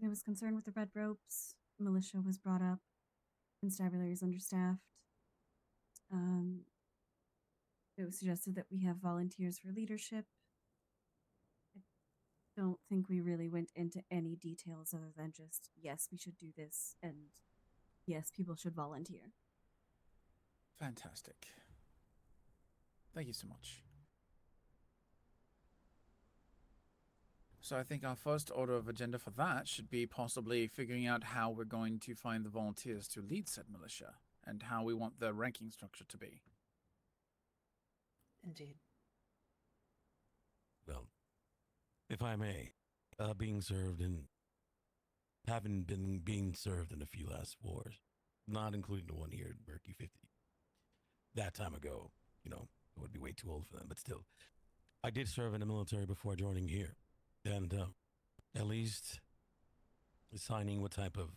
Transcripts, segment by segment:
There was concern with the red ropes. Militia was brought up. Constabulary is understaffed. Um, it was suggested that we have volunteers for leadership. I don't think we really went into any details other than just, yes, we should do this, and yes, people should volunteer. Fantastic. Thank you so much. So I think our first order of agenda for that should be possibly figuring out how we're going to find the volunteers to lead said militia, and how we want the ranking structure to be. Indeed. Well, if I may, being served in, having been being served in a few last wars, not including the one here in Berkey 50, that time ago, I would be way too old for them, but still, I did serve in the military before joining here, and at least assigning what type of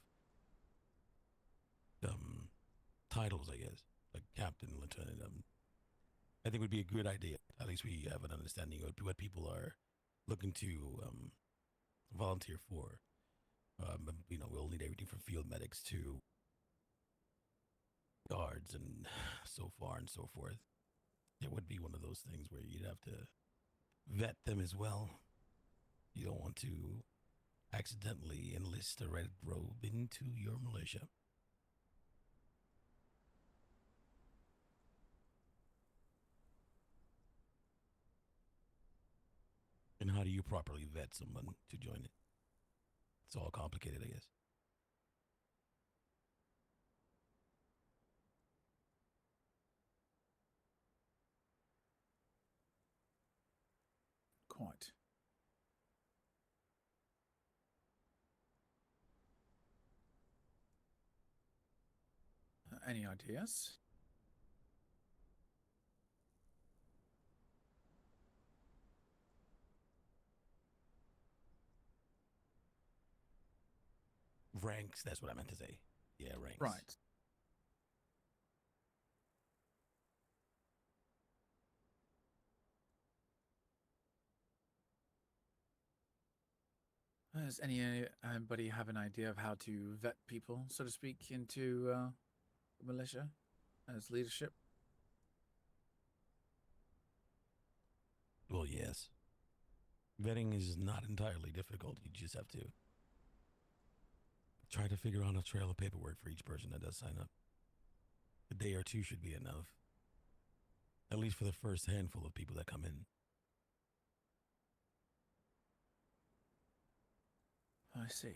titles, I guess, like captain, lieutenant, I think would be a good idea. At least we have an understanding of what people are looking to volunteer for. We'll need everything from field medics to guards and so far and so forth. It would be one of those things where you'd have to vet them as well. You don't want to accidentally enlist a red robe into your militia. And how do you properly vet someone to join it? It's all complicated, I guess. Quite. Any ideas? Ranks, that's what I meant to say. Yeah, ranks. Right. Does anybody have an idea of how to vet people, so to speak, into the militia as leadership? Well, yes. Vetting is not entirely difficult. You just have to try to figure out a trail of paperwork for each person that does sign up. A day or two should be enough. At least for the first handful of people that come in. I see.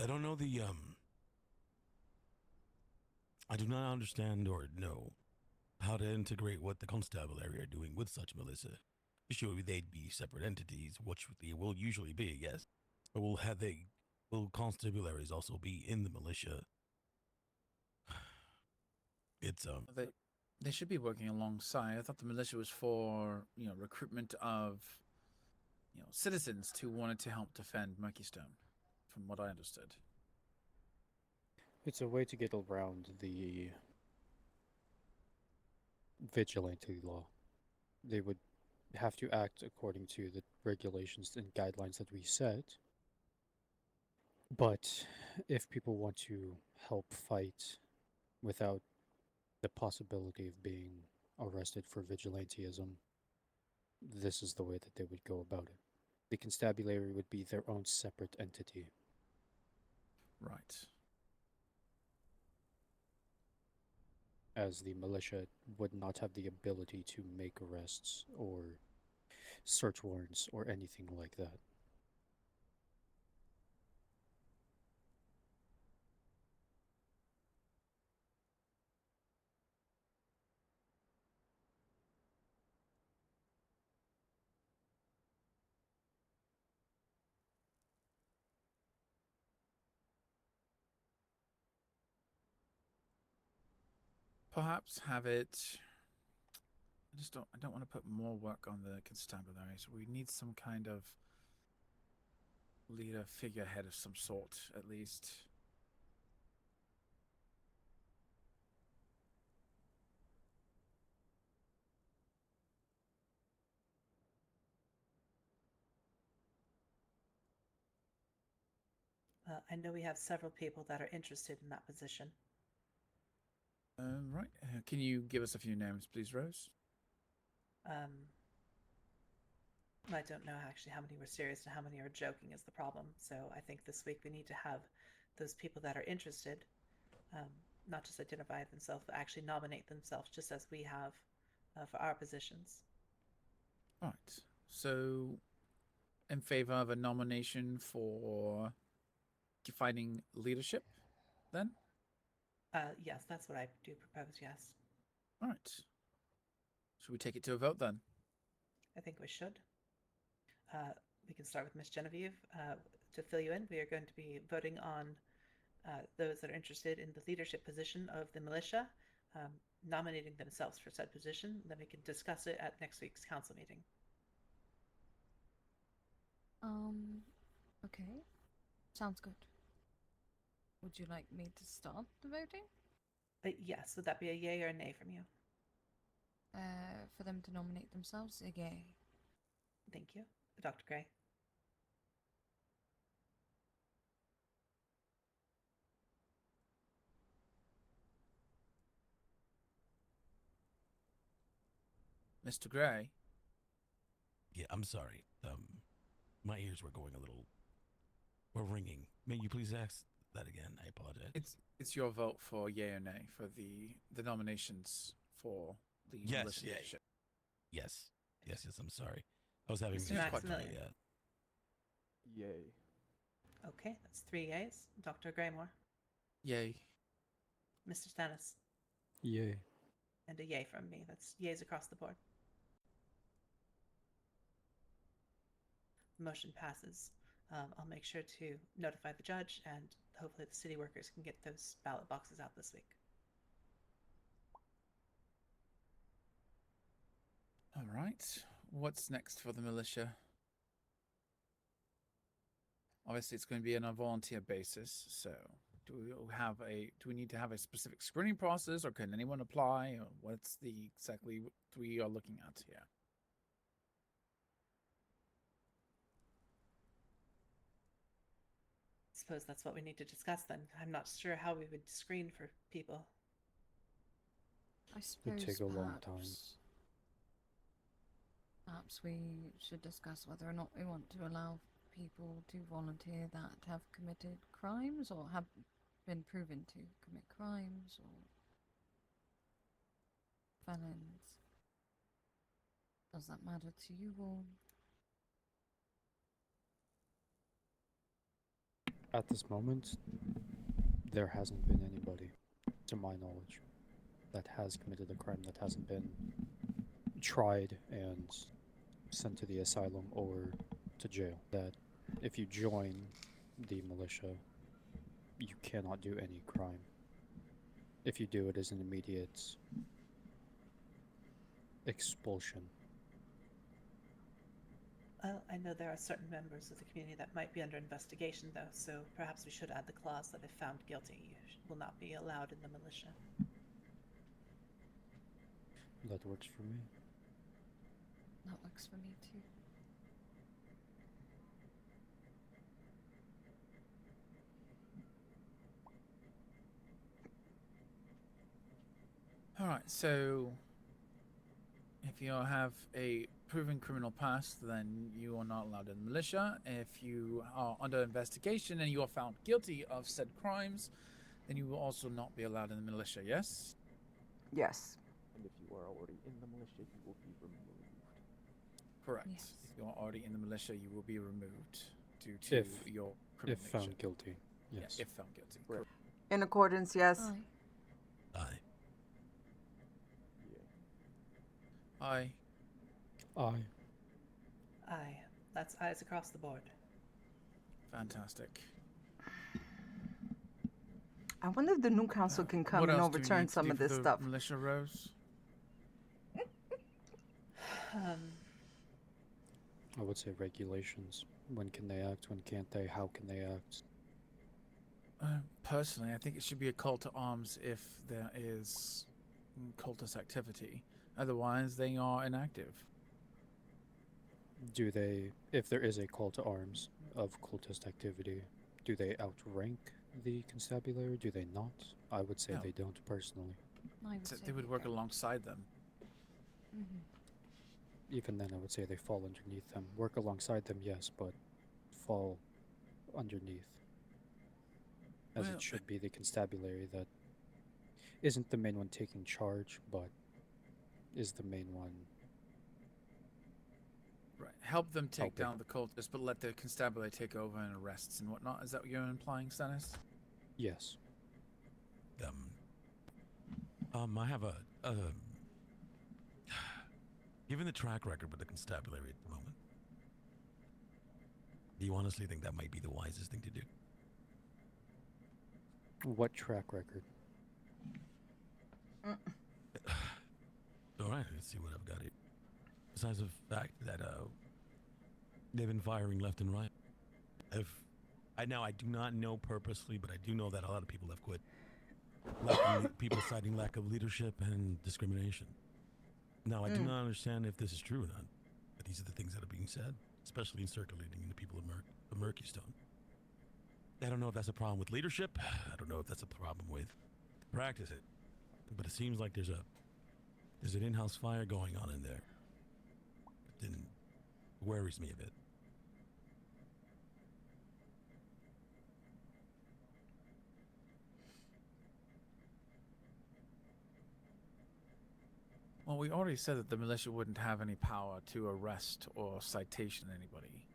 I don't know I do not understand or know how to integrate what the constabulary are doing with such militia. Surely they'd be separate entities, which they will usually be, yes. But will constabularies also be in the militia? It's They should be working alongside. I thought the militia was for, recruitment of, citizens who wanted to help defend Murkeystone, from what I understood. It's a way to get around the vigilante law. They would have to act according to the regulations and guidelines that we set. But if people want to help fight without the possibility of being arrested for vigilantism, this is the way that they would go about it. The constabulary would be their own separate entity. Right. As the militia would not have the ability to make arrests or search warrants or anything like that. Perhaps have it I don't want to put more work on the constabulary, so we need some kind of leader figurehead of some sort, at least. I know we have several people that are interested in that position. Right. Can you give us a few names, please, Rose? I don't know actually how many were serious and how many are joking is the problem. So I think this week we need to have those people that are interested not just identify themselves, but actually nominate themselves, just as we have for our positions. All right. So, in favor of a nomination for finding leadership, then? Yes, that's what I do propose, yes. All right. Should we take it to a vote then? I think we should. We can start with Miss Genevieve. To fill you in, we are going to be voting on those that are interested in the leadership position of the militia, nominating themselves for said position. Then we can discuss it at next week's council meeting. Okay. Sounds good. Would you like me to start the voting? Yes, would that be a yay or a nay from you? For them to nominate themselves? A yay. Thank you. Dr. Gray. Mr. Gray? Yeah, I'm sorry. My ears were going were ringing. May you please ask that again? I apologize. It's your vote for yay or nay for the nominations for the militia yay. leadership. Yes. I'm sorry. I was having Mr. issues with Maximilian. Yay. Okay, that's 3 yays. Dr. Graymore. Yay. Mr. Stannis. Yay. And a yay from me. That's yays across the board. The motion passes. I'll make sure to notify the judge, and hopefully the city workers can get those ballot boxes out this week. All right. What's next for the militia? Obviously, it's going to be on a volunteer basis. So, do we need to have a specific screening process, or can anyone apply? Or what's exactly what we are looking at here? I suppose that's what we need to discuss then. I'm not sure how we would screen for people. I suppose take a long time. Perhaps we should discuss whether or not we want to allow people to volunteer that have committed crimes or have been proven to commit crimes or felons. Does that matter to you all? At this moment, there hasn't been anybody, to my knowledge, that has committed a crime that hasn't been tried and sent to the asylum or to jail. That if you join the militia, you cannot do any crime. If you do, it is an immediate expulsion. I know there are certain members of the community that might be under investigation, though, so perhaps we should add the clause that if found guilty, you will not be allowed in the militia. That works for me. That works for me too. All right. So, if you have a proven criminal past, then you are not allowed in the militia. If you are under investigation and you are found guilty of said crimes, then you will also not be allowed in the militia, yes? Yes. And if you are already in the militia, you will be removed. Correct. Yes. If you are already in the militia, you will be removed due to your criminal If found nature. guilty, yes. Yeah, if found guilty. Correct. In accordance, yes. Aye. Aye. Yeah. Aye. Aye. Aye. That's ayes across the board. Fantastic. I wonder if the new council can come What and else do we overturn need to some do of for this the stuff. militia, Rose? I would say regulations. When can they act? When can't they? How can they act? Personally, I think it should be a call to arms if there is cultist activity. Otherwise, they are inactive. Do they, if there is a call to arms of cultist activity, do they outrank the constabulary? Do they not? I would say No. they don't personally. I would So say they would work don't. alongside them. Mhm. Even then, I would say they fall underneath them. Work alongside them, yes, but fall underneath. As Well, it should be the constabulary that isn't the main one taking charge, but is the main one. Right. Help them take Helping. down the cultists, but let the constabulary take over and arrests and whatnot. Is that what you're implying, Stannis? Yes. I have a given the track record with the constabulary at the moment, do you honestly think that might be the wisest thing to do? What track record? All right, let's see what I've got here. Besides the fact that they've been firing left and right. I do not know purposely, but I do know that a lot of people have quit. People citing lack of leadership and discrimination. Now, I do not understand if this is true or not, but these are the things that are being said, especially in circulating in the people of Murkeystone. I don't know if that's a problem with leadership. I don't know if that's a problem with practice it, but it seems like there's an in-house fire going on in there. It worries me a bit. Well, we already said that the militia wouldn't have any power to arrest or citation anybody.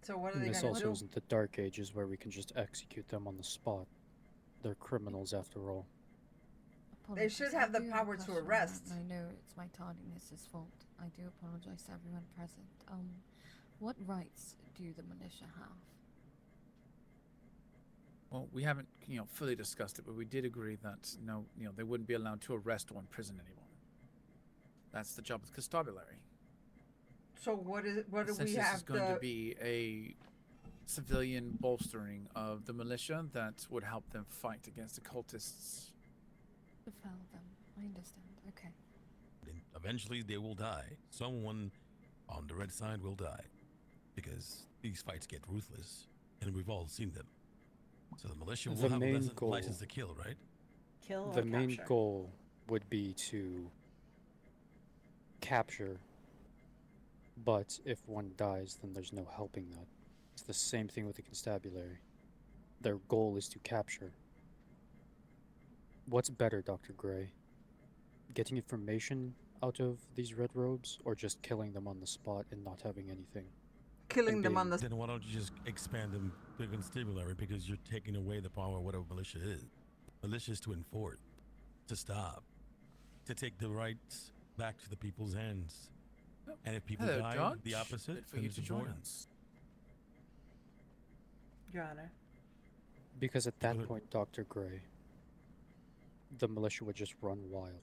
So what are And they this going to also do? isn't the Dark Ages where we can just execute them on the spot. They're criminals after all. They should Apologies, I have the do a power to question on that, arrest. and I know it's my tardiness' fault. I do apologize to everyone present. What rights do the militia have? Well, we haven't, fully discussed it, but we did agree that they wouldn't be allowed to arrest or imprison anyone. That's the job of the constabulary. So what do we Essentially, have this is going to be a civilian bolstering of the militia that would help them fight against the cultists. Defel them. I understand. Okay. And eventually, they will die. Someone on the red side will die, because these fights get ruthless, and we've all seen them. So the militia will The have main a goal- license to kill, right? Kill or The main capture? goal would be to capture, but if one dies, then there's no helping that. It's the same thing with the constabulary. Their goal is to capture. What's better, Dr. Gray? Getting information out of these red robes, or just killing them on the spot and not having anything? killing them on the Then why don't you just expand them to constabulary, because you're taking away the power of what a militia is. Militia is to enforce, to stop, to take the rights back to the people's hands. And if people Hello, die, Judge. the opposite, Good for then you it's to join important. us. Your Honor. Because at that Good. point, Dr. Gray, the militia would just run wild.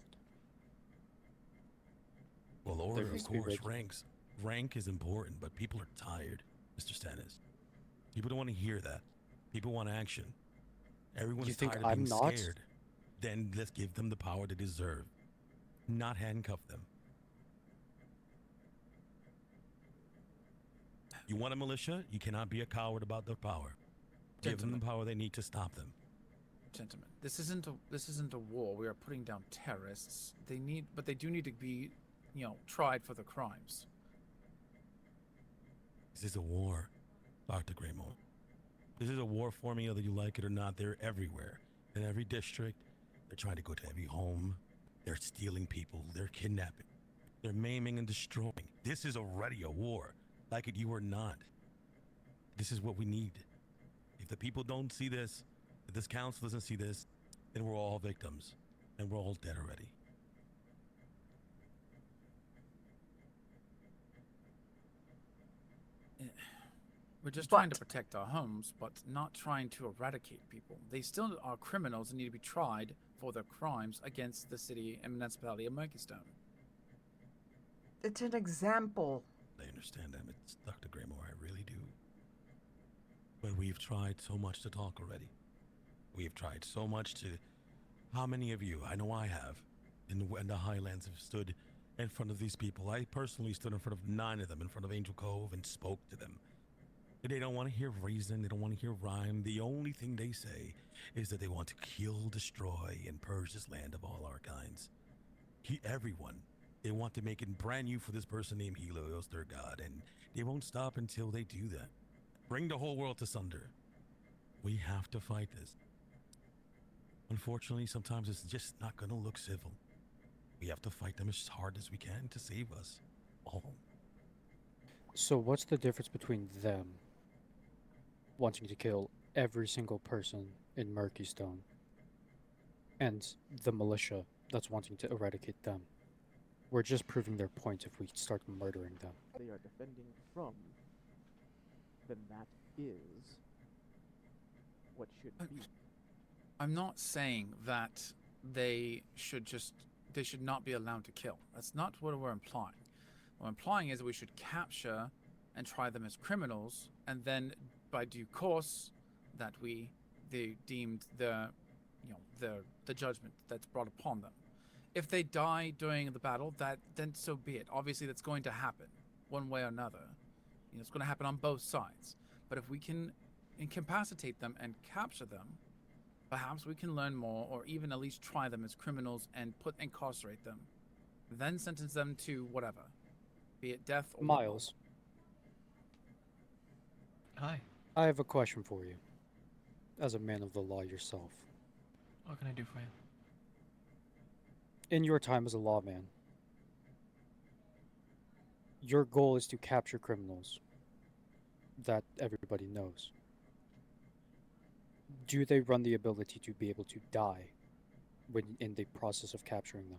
Well, order, There of has to be course, rank is important, but people are tired, Mr. Stannis. People don't want to hear that. People want action. Everyone's You think tired of I'm being not? scared. Then let's give them the power they deserve, not handcuff them. You want a militia? You cannot be a coward about their power. Give them Gentlemen. the power they need to stop them. Gentlemen, this isn't a war. We are putting down terrorists. They do need to be, tried for the crimes. This is a war, Dr. Greymore. This is a war forming, whether you like it or not. They're everywhere. In every district, they're trying to go to every home. They're stealing people. They're kidnapping. They're maiming and destroying. This is already a war, like it you or not. This is what we need. If the people don't see this, if this council doesn't see this, then we're all victims, and we're all dead already. We're just trying to But- protect our homes, but not trying to eradicate people. They still are criminals and need to be tried for their crimes against the city and municipality of Murkeystone. It's an example. I understand that, it's Dr. Graymore, I really do. But we've tried so much to talk already. We've tried so much to... How many of you, I know I have, in the Highlands have stood in front of these people. I personally stood in front of 9 of them in front of Angel Cove and spoke to them. They don't want to hear reason, they don't want to hear rhyme. The only thing they say is that they want to kill, destroy, and purge this land of all our kinds. Everyone. They want to make it brand new for this person named Helios, their god, and they won't stop until they do that. Bring the whole world to sunder. We have to fight this. Unfortunately, sometimes it's just not gonna look civil. We have to fight them as hard as we can to save us all. So what's the difference between them wanting to kill every single person in Murkystone and the militia that's wanting to eradicate them? We're just proving their point if we start murdering them. They are defending from, then that is what should be. I'm not saying that they should not be allowed to kill. That's not what we're implying. What we're implying is that we should capture and try them as criminals, and then by due course that they deemed the judgment that's brought upon them. If they die during the battle, then so be it. Obviously, that's going to happen, one way or another. It's going to happen on both sides. But if we can incapacitate them and capture them, perhaps we can learn more, or even at least try them as criminals and incarcerate them, then sentence them to whatever, be it death or Miles, Hi. I have a question for you. As a man of the law yourself. What can I do for you? In your time as a lawman, your goal is to capture criminals that everybody knows. Do they run the ability to be able to die when in the process of capturing them?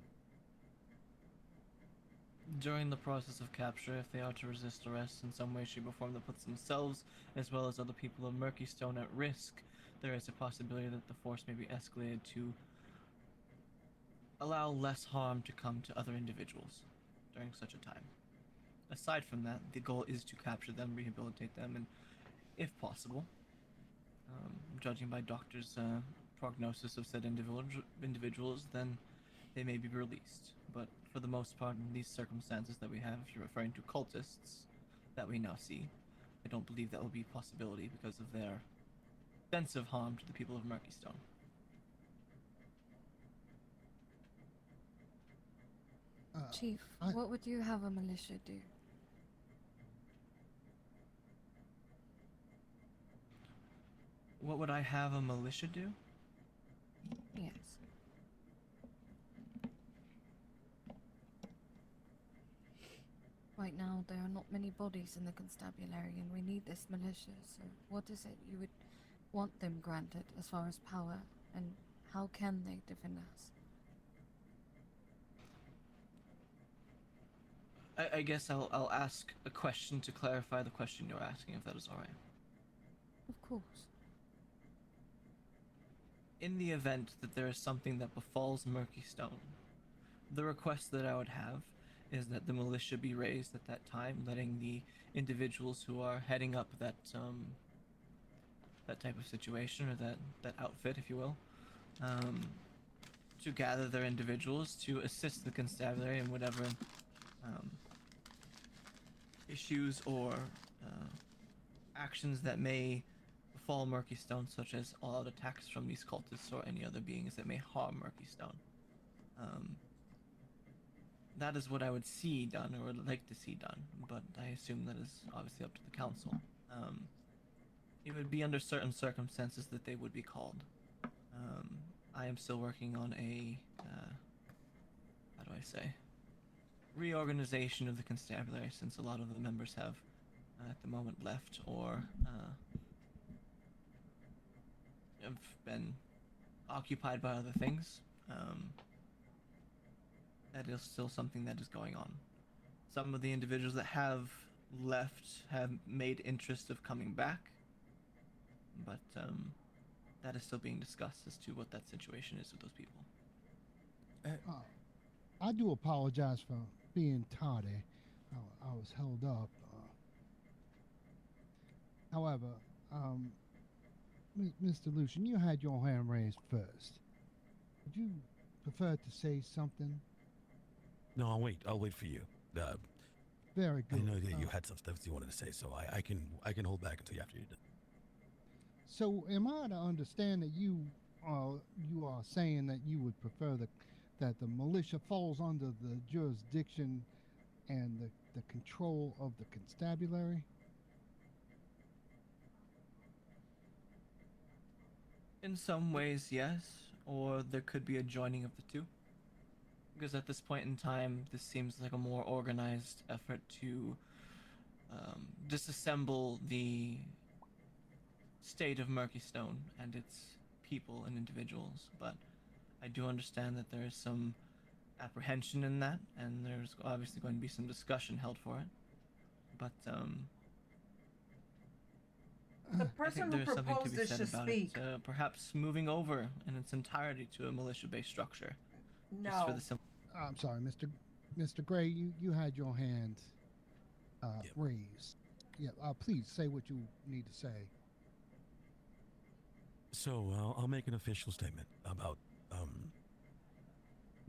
During the process of capture, if they are to resist arrest in some way, shape, or form that puts themselves, as well as other people of Murkystone, at risk, there is a possibility that the force may be escalated to allow less harm to come to other individuals during such a time. Aside from that, the goal is to capture them, rehabilitate them, and, if possible, judging by doctors' prognosis of said individuals, then they may be released. But for the most part, in these circumstances that we have, if you're referring to cultists that we now see, I don't believe that will be a possibility because of their extensive harm to the people of Murkystone. Chief, what would you have a militia do? What would I have a militia do? Yes. Right now, there are not many bodies in the constabulary, and we need this militia, so what is it you would want them granted as far as power, and how can they defend us? I guess I'll ask a question to clarify the question you're asking, if that is alright. Of course. In the event that there is something that befalls Murkystone, the request that I would have is that the militia be raised at that time, letting the individuals who are heading up that type of situation, or that outfit, if you will, to gather their individuals to assist the constabulary in whatever issues or actions that may befall Murkystone, such as all-out attacks from these cultists or any other beings that may harm Murkystone. That is what I would see done, or would like to see done, but I assume that is obviously up to the council. It would be under certain circumstances that they would be called. I am still working on a, how do I say, reorganization of the constabulary, since a lot of the members have, at the moment, left or have been occupied by other things. That is still something that is going on. Some of the individuals that have left have made interest of coming back, but that is still being discussed as to what that situation is with those people. I do apologize for being tardy. I was held up. However, Mr. Lucian, you had your hand raised first. Would you prefer to say something? No, I'll wait for you. Very good. I know that you had some stuff you wanted to say, so I can hold back until after you're done. So, am I to understand that you are saying that you would prefer that the militia falls under the jurisdiction and the control of the constabulary? In some ways, yes, or there could be a joining of the two. Because at this point in time, this seems like a more organized effort to disassemble the state of Murkystone and its people and individuals. But I do understand that there is some apprehension in that, and there's obviously going to be some discussion held for it. But The I person think who there's something to proposed be this said should about speak. it. Perhaps moving over in its entirety to a militia-based structure. Just for No. the simple. I'm sorry, Mr. Gray, you had your hand raised. Yeah, please say what you need to say. So I'll make an official statement about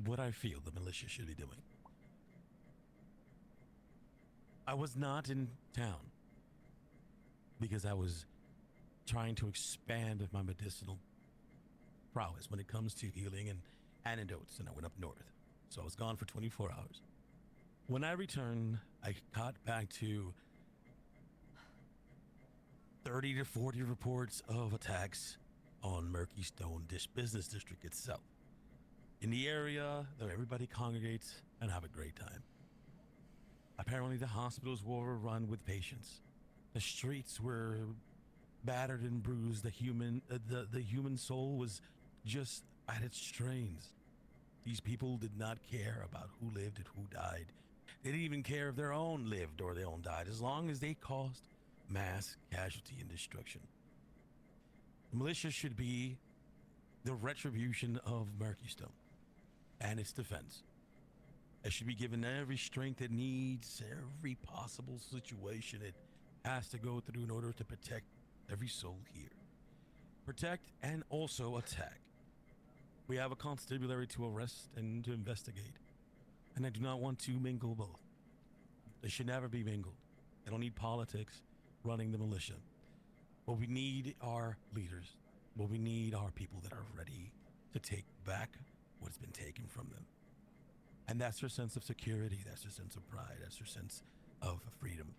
what I feel the militia should be doing. I was not in town because I was trying to expand my medicinal prowess when it comes to healing and antidotes, and I went up north. So I was gone for 24 hours. When I returned, I got back to 30 to 40 reports of attacks on Murkystone Business District itself. In the area, everybody congregates and have a great time. Apparently the hospitals were overrun with patients. The streets were battered and bruised. The human soul was just at its strains. These people did not care about who lived and who died. They didn't even care if their own lived or their own died, as long as they caused mass casualty and destruction. The militia should be the retribution of Murkystone and its defense. It should be given every strength it needs, every possible situation it has to go through in order to protect every soul here. Protect and also attack. We have a constabulary to arrest and to investigate, and I do not want to mingle both. They should never be mingled. I don't need politics running the militia. What we need are leaders. What we need are people that are ready to take back what's been taken from them. And that's their sense of security, that's their sense of pride, that's their sense of freedom.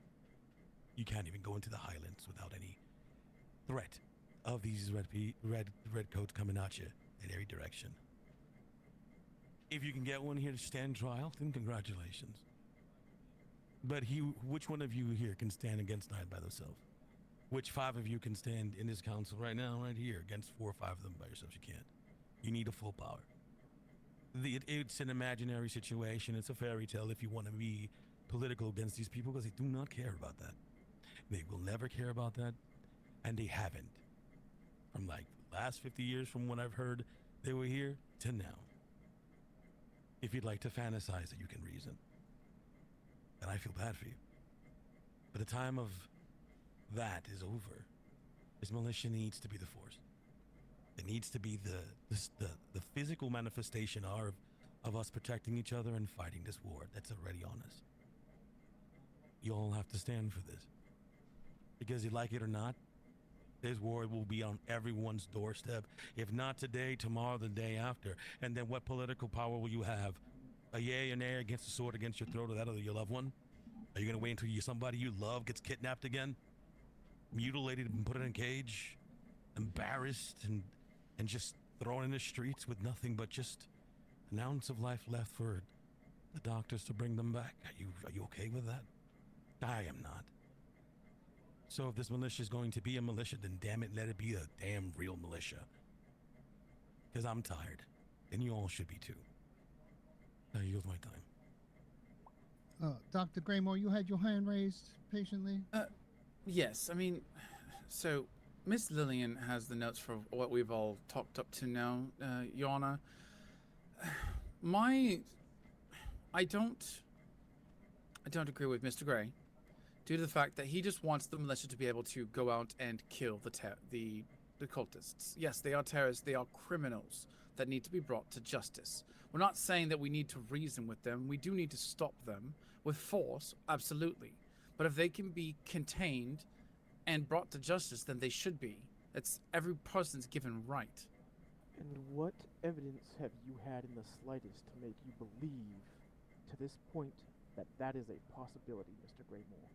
You can't even go into the Highlands without any threat of these red coats coming at you in every direction. If you can get one here to stand trial, then congratulations. But which one of you here can stand against 9 by themselves? Which 5 of you can stand in this council right now, right here, against 4 or 5 of them by yourselves? You can't. You need a full power. It's an imaginary situation. It's a fairy tale if you want to be political against these people, because they do not care about that. They will never care about that, and they haven't. From like the last 50 years from when I've heard they were here to now. If you'd like to fantasize it, you can reason. And I feel bad for you. But the time of that is over. This militia needs to be the force. It needs to be the physical manifestation of us protecting each other and fighting this war that's already on us. You all have to stand for this. Because you like it or not, this war will be on everyone's doorstep. If not today, tomorrow, the day after. And then what political power will you have? A yay or nay against the sword against your throat or that of your loved one? Are you going to wait until somebody you love gets kidnapped again? Mutilated and put in a cage? Embarrassed and just thrown in the streets with nothing but just an ounce of life left for the doctors to bring them back? Are you okay with that? I am not. So if this militia is going to be a militia, then damn it, let it be a damn real militia. Because I'm tired, and you all should be too. I yield my time. Dr. Graymore, you had your hand raised patiently? Yes, I mean, so Miss Lillian has the notes for what we've all talked up to now, Your Honor. I don't agree with Mr. Gray, due to the fact that he just wants the militia to be able to go out and kill the cultists. Yes, they are terrorists. They are criminals that need to be brought to justice. We're not saying that we need to reason with them. We do need to stop them with force, absolutely. But if they can be contained and brought to justice, then they should be. It's every person's given right. And what evidence have you had in the slightest to make you believe, to this point, that that is a possibility, Mr. Greymore?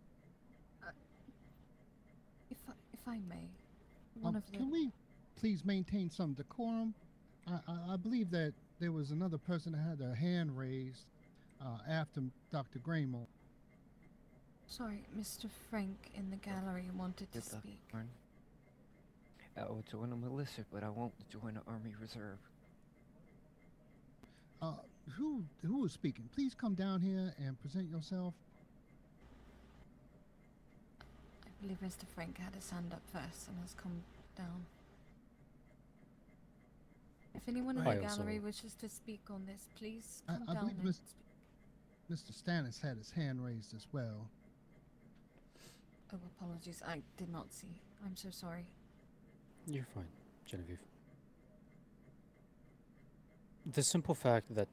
If I may, one of the... Can we please maintain some decorum? I believe that there was another person that had their hand raised after Dr. Greymore. Sorry, Mr. Frank in the gallery wanted to speak. I will join a militia, but I won't join an army reserve. Who is speaking? Please come down here and present yourself. I believe Mr. Frank had his hand up first and has come down. If anyone in the gallery wishes to speak on this, please come I down believe and speak. Mr. Stannis had his hand raised as well. Oh, apologies. I did not see. I'm so sorry. You're fine, Genevieve. The simple fact that,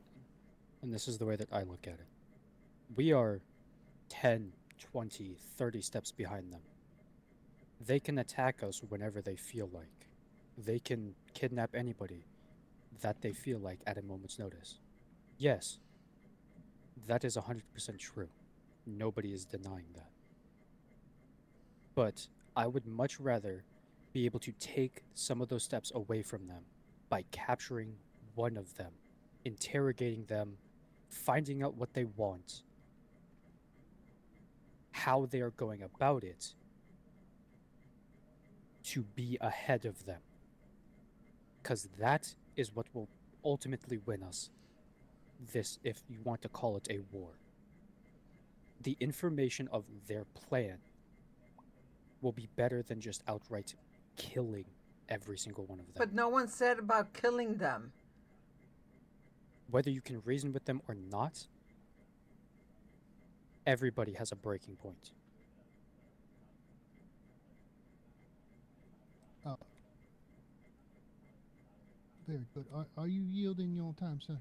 and this is the way that I look at it, we are 10, 20, 30 steps behind them. They can attack us whenever they feel like. They can kidnap anybody that they feel like at a moment's notice. Yes, that is 100% true. Nobody is denying that. But I would much rather be able to take some of those steps away from them by capturing one of them, interrogating them, finding out what they want, how they are going about it, to be ahead of them. Because that is what will ultimately win us this, if you want to call it a war. The information of their plan will be better than just outright killing every single one of them. But no one said about killing them. Whether you can reason with them or not, everybody has a breaking point. Very good. Are you yielding your time, sir?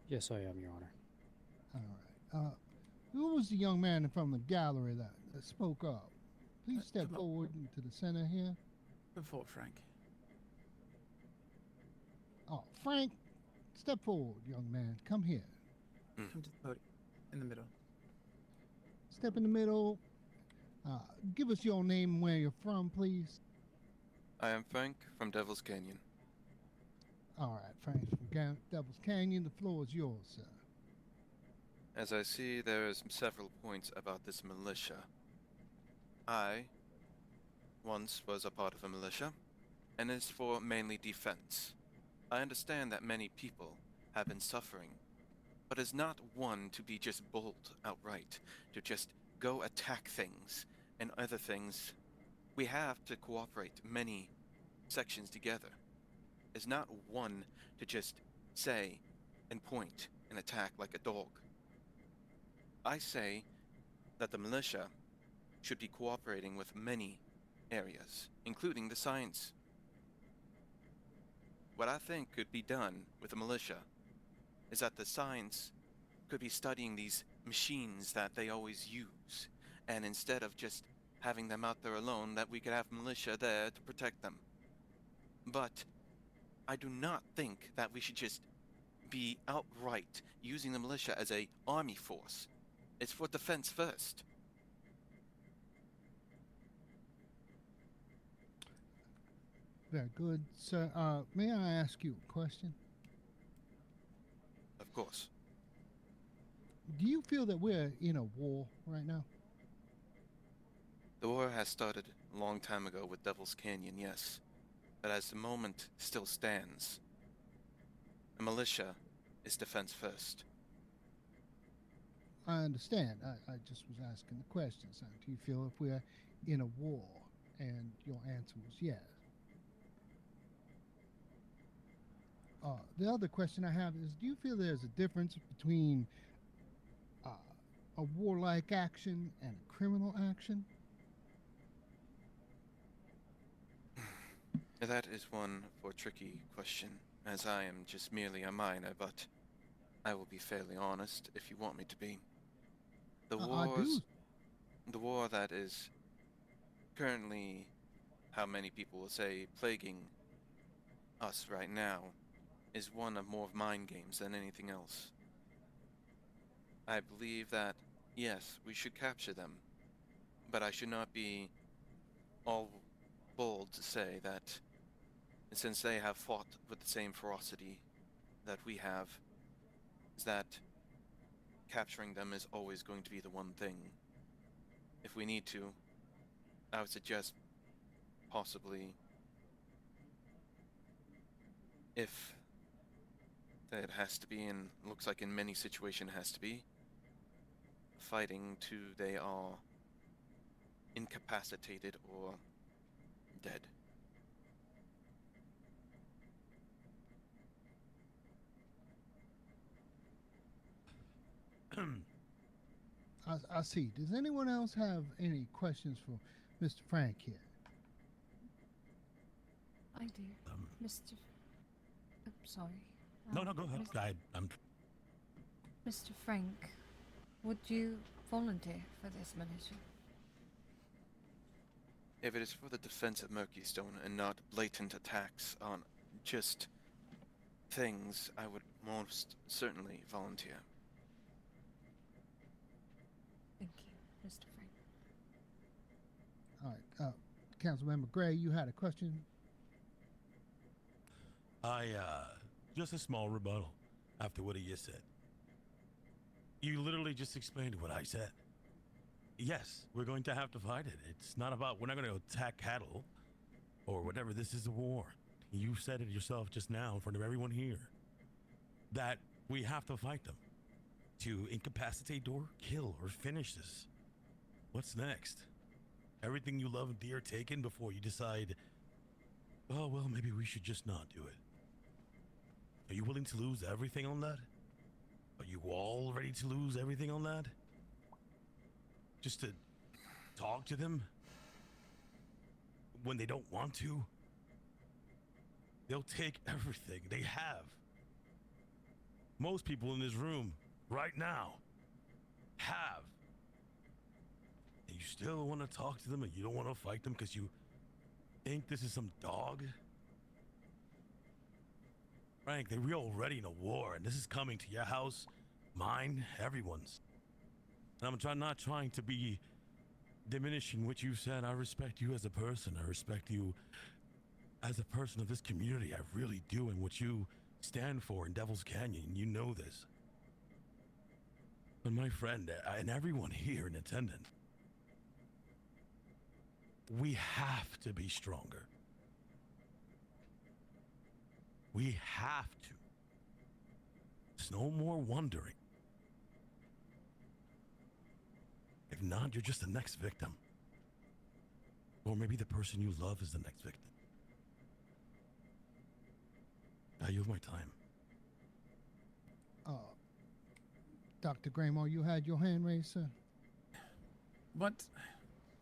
Yes, I am, Your Honor. All right. Who was the young man from the gallery that spoke up? Please step forward into the center here. Before Frank. Oh, Frank, step forward, young man. Come here. Come to the podium. In the middle. Step in the middle. Give us your name and where you're from, please. I am Frank from Devil's Canyon. All right, Frank from Devil's Canyon. The floor is yours, sir. As I see, there is several points about this militia. I once was a part of a militia, and it's for mainly defense. I understand that many people have been suffering, but it's not one to be just bold outright, to just go attack things and other things. We have to cooperate many sections together. It's not one to just say and point and attack like a dog. I say that the militia should be cooperating with many areas, including the science. What I think could be done with the militia is that the science could be studying these machines that they always use, and instead of just having them out there alone, that we could have militia there to protect them. But I do not think that we should just be outright using the militia as a army force. It's for defense first. Very good, sir. May I ask you a question? Of course. Do you feel that we're in a war right now? The war has started a long time ago with Devil's Canyon, yes. But as the moment still stands, the militia is defense first. I understand. I just was asking the question, son. Do you feel if we're in a war? And your answer was yes. The other question I have is, do you feel there's a difference between a warlike action and a criminal action? That is one for a tricky question, as I am just merely a minor, but I will be fairly honest if you want me to be. The I do. The war that is currently, how many people will say, plaguing us right now, is one of more of mind games than anything else. I believe that, yes, we should capture them, but I should not be all bold to say that since they have fought with the same ferocity that we have, is that capturing them is always going to be the one thing. If we need to, I would suggest possibly, if that has to be, and looks like in many situations has to be, fighting till they are incapacitated or dead. I see. Does anyone else have any questions for Mr. Frank here? I do. Mr. Sorry. No, go ahead. I'm Mr. Frank, would you volunteer for this militia? If it is for the defense of Murkeystone and not blatant attacks on just things, I would most certainly volunteer. Thank you, Mr. Frank. All right. Councilmember Gray, you had a question? Just a small rebuttal after what he just said. You literally just explained what I said. Yes, we're going to have to fight it. It's not about, we're not going to attack cattle or whatever. This is a war. You said it yourself just now in front of everyone here that we have to fight them to incapacitate or kill or finish this. What's next? Everything you love and dear taken before you decide, oh, well, maybe we should just not do it. Are you willing to lose everything on that? Are you all ready to lose everything on that? Just to talk to them when they don't want to? They'll take everything they have. Most people in this room right now have. And you still want to talk to them and you don't want to fight them because you think this is some dog? Frank, we're already in a war, and this is coming to your house, mine, everyone's. And I'm not trying to be diminishing what you said. I respect you as a person. I respect you as a person of this community. I really do, and what you stand for in Devil's Canyon. You know this. But my friend, and everyone here in attendance, we have to be stronger. We have to. There's no more wondering. If not, you're just the next victim. Or maybe the person you love is the next victim. I yield my time. Dr. Graymore, you had your hand raised, sir? But,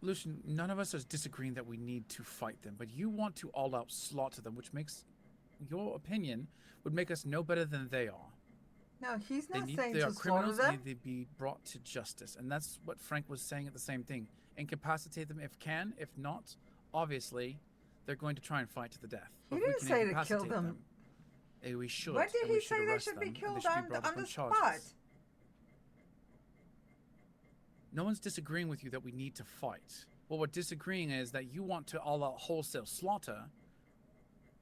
Lucian, none of us is disagreeing that we need to fight them, but you want to all-out slaughter them, which makes your opinion would make us no better than they are. No, he's not saying they to are slaughter criminals them. and they be brought to justice, and that's what Frank was saying at the same thing. Incapacitate them if can, if not, obviously, they're going to try and fight to the death. He But we didn't can say to kill incapacitate them. We should. When did and we he say they arrest should be them, and killed they should be on brought up the charges. spot? No one's disagreeing with you that we need to fight. What we're disagreeing is that you want to all-out wholesale slaughter,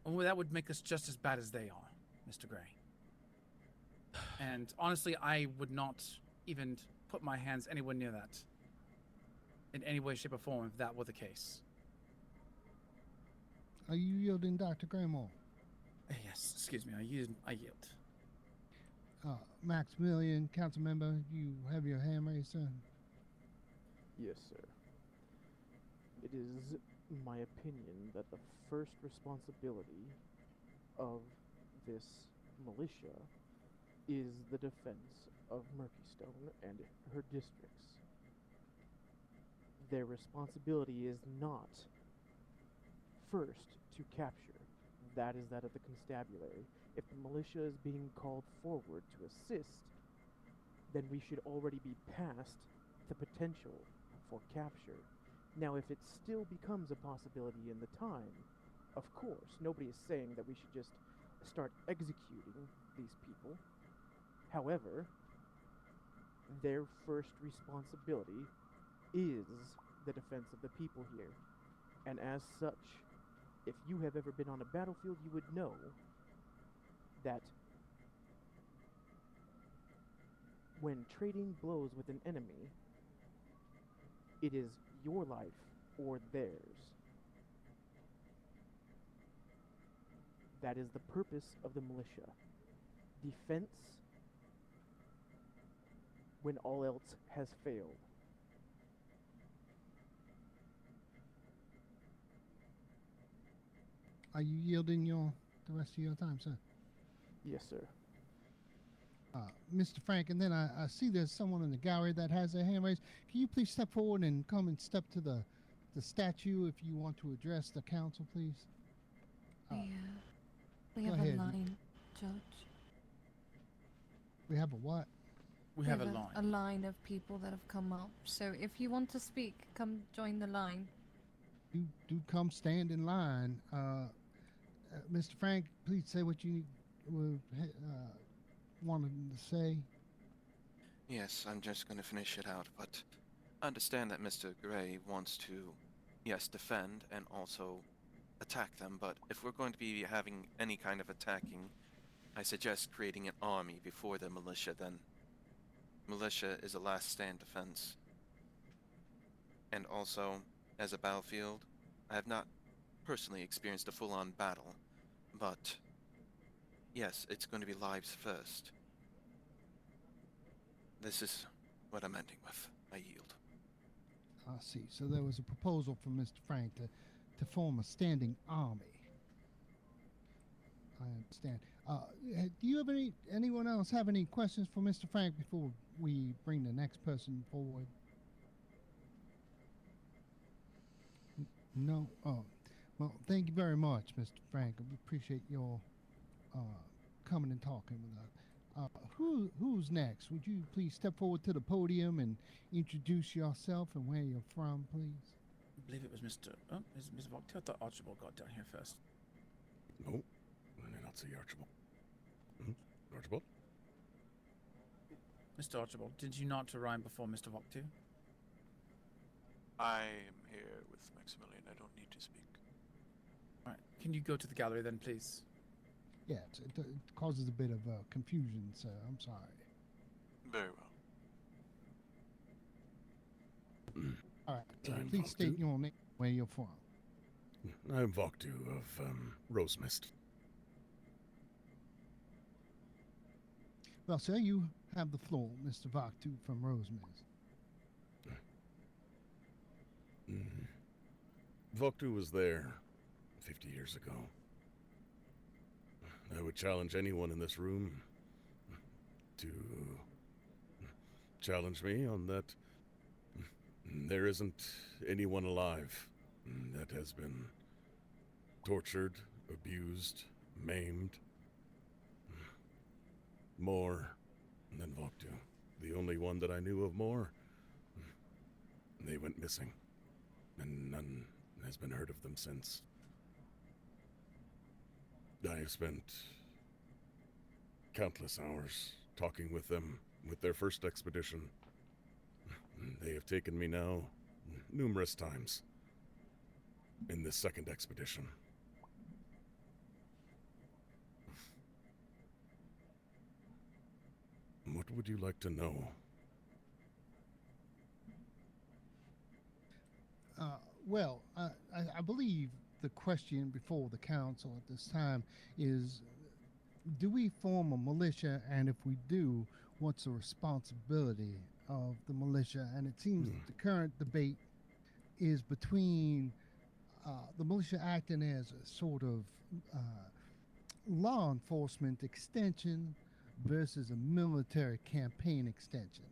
and that would make us just as bad as they are, Mr. Gray. And honestly, I would not even put my hands anywhere near that in any way, shape, or form if that were the case. Are you yielding, Dr. Graymore? Yes, excuse me, I yield. Maximilian, council member, you have your hand raised, sir? Yes, sir. It is my opinion that the first responsibility of this militia is the defense of Murkystone and her districts. Their responsibility is not first to capture. That is that of the constabulary. If the militia is being called forward to assist, then we should already be past the potential for capture. Now, if it still becomes a possibility in the time, of course, nobody is saying that we should just start executing these people. However, their first responsibility is the defense of the people here. And as such, if you have ever been on a battlefield, you would know that when trading blows with an enemy, it is your life or theirs. That is the purpose of the militia. Defense when all else has failed. Are you yielding the rest of your time, sir? Yes, sir. Mr. Frank, and then I see there's someone in the gallery that has their hand raised. Can you please step forward and come and step to the statue if you want to address the council, please? We go have ahead. a line, Judge. We have a what? We have a A line. line of people that have come up. So if you want to speak, come join the line. You do come stand in line. Mr. Frank, please say what you wanted to say. Yes, I'm just going to finish it out, but I understand that Mr. Gray wants to, yes, defend and also attack them, but if we're going to be having any kind of attacking, I suggest creating an army before the militia then. Militia is a last stand defense. And also, as a battlefield, I have not personally experienced a full-on battle, but yes, it's going to be lives first. This is what I'm ending with. I yield. I see. So there was a proposal from Mr. Frank to form a standing army. I understand. Do you have anyone else have any questions for Mr. Frank before we bring the next person forward? No? Oh, well, thank you very much, Mr. Frank. We appreciate your coming and talking with us. Who's next? Would you please step forward to the podium and introduce yourself and where you're from, please? I believe it was Mr. Oh, is Mr. Voctor? I thought Archibald got down here first. No, I did not see Archibald. Archibald? Mr. Archibald, did you not arrive before Mr. Voctor? I am here with Maximilian. I don't need to speak. Alright, can you go to the gallery then, please? Yeah, it causes a bit of confusion, sir. I'm sorry. Very well. All right, please state your name, where you're from. I'm Voktu of Rosemist. Well, sir, you have the floor, Mr. Voktu from Rosemist. Voktu was there 50 years ago. I would challenge anyone in this room to challenge me on that. There isn't anyone alive that has been tortured, abused, maimed more than Voktu. The only one that I knew of more, they went missing, and none has been heard of them since. I have spent countless hours talking with them with their first expedition. They have taken me now numerous times in this second expedition. What would you like to know? Well, I believe the question before the council at this time is, do we form a militia, and if we do, what's the responsibility of the militia? And it seems that the current debate is between the militia acting as a sort of law enforcement extension versus a military campaign extension.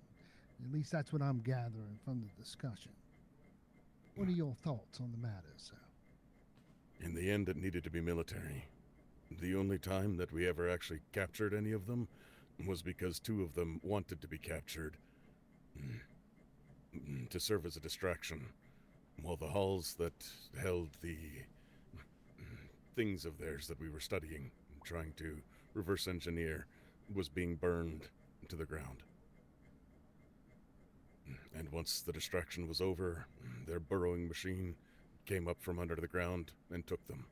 At least that's what I'm gathering from the discussion. What are your thoughts on the matter, sir? In the end, it needed to be military. The only time that we ever actually captured any of them was because 2 of them wanted to be captured to serve as a distraction, while the halls that held the things of theirs that we were studying, trying to reverse engineer, was being burned to the ground. And once the distraction was over, their burrowing machine came up from under the ground and took them.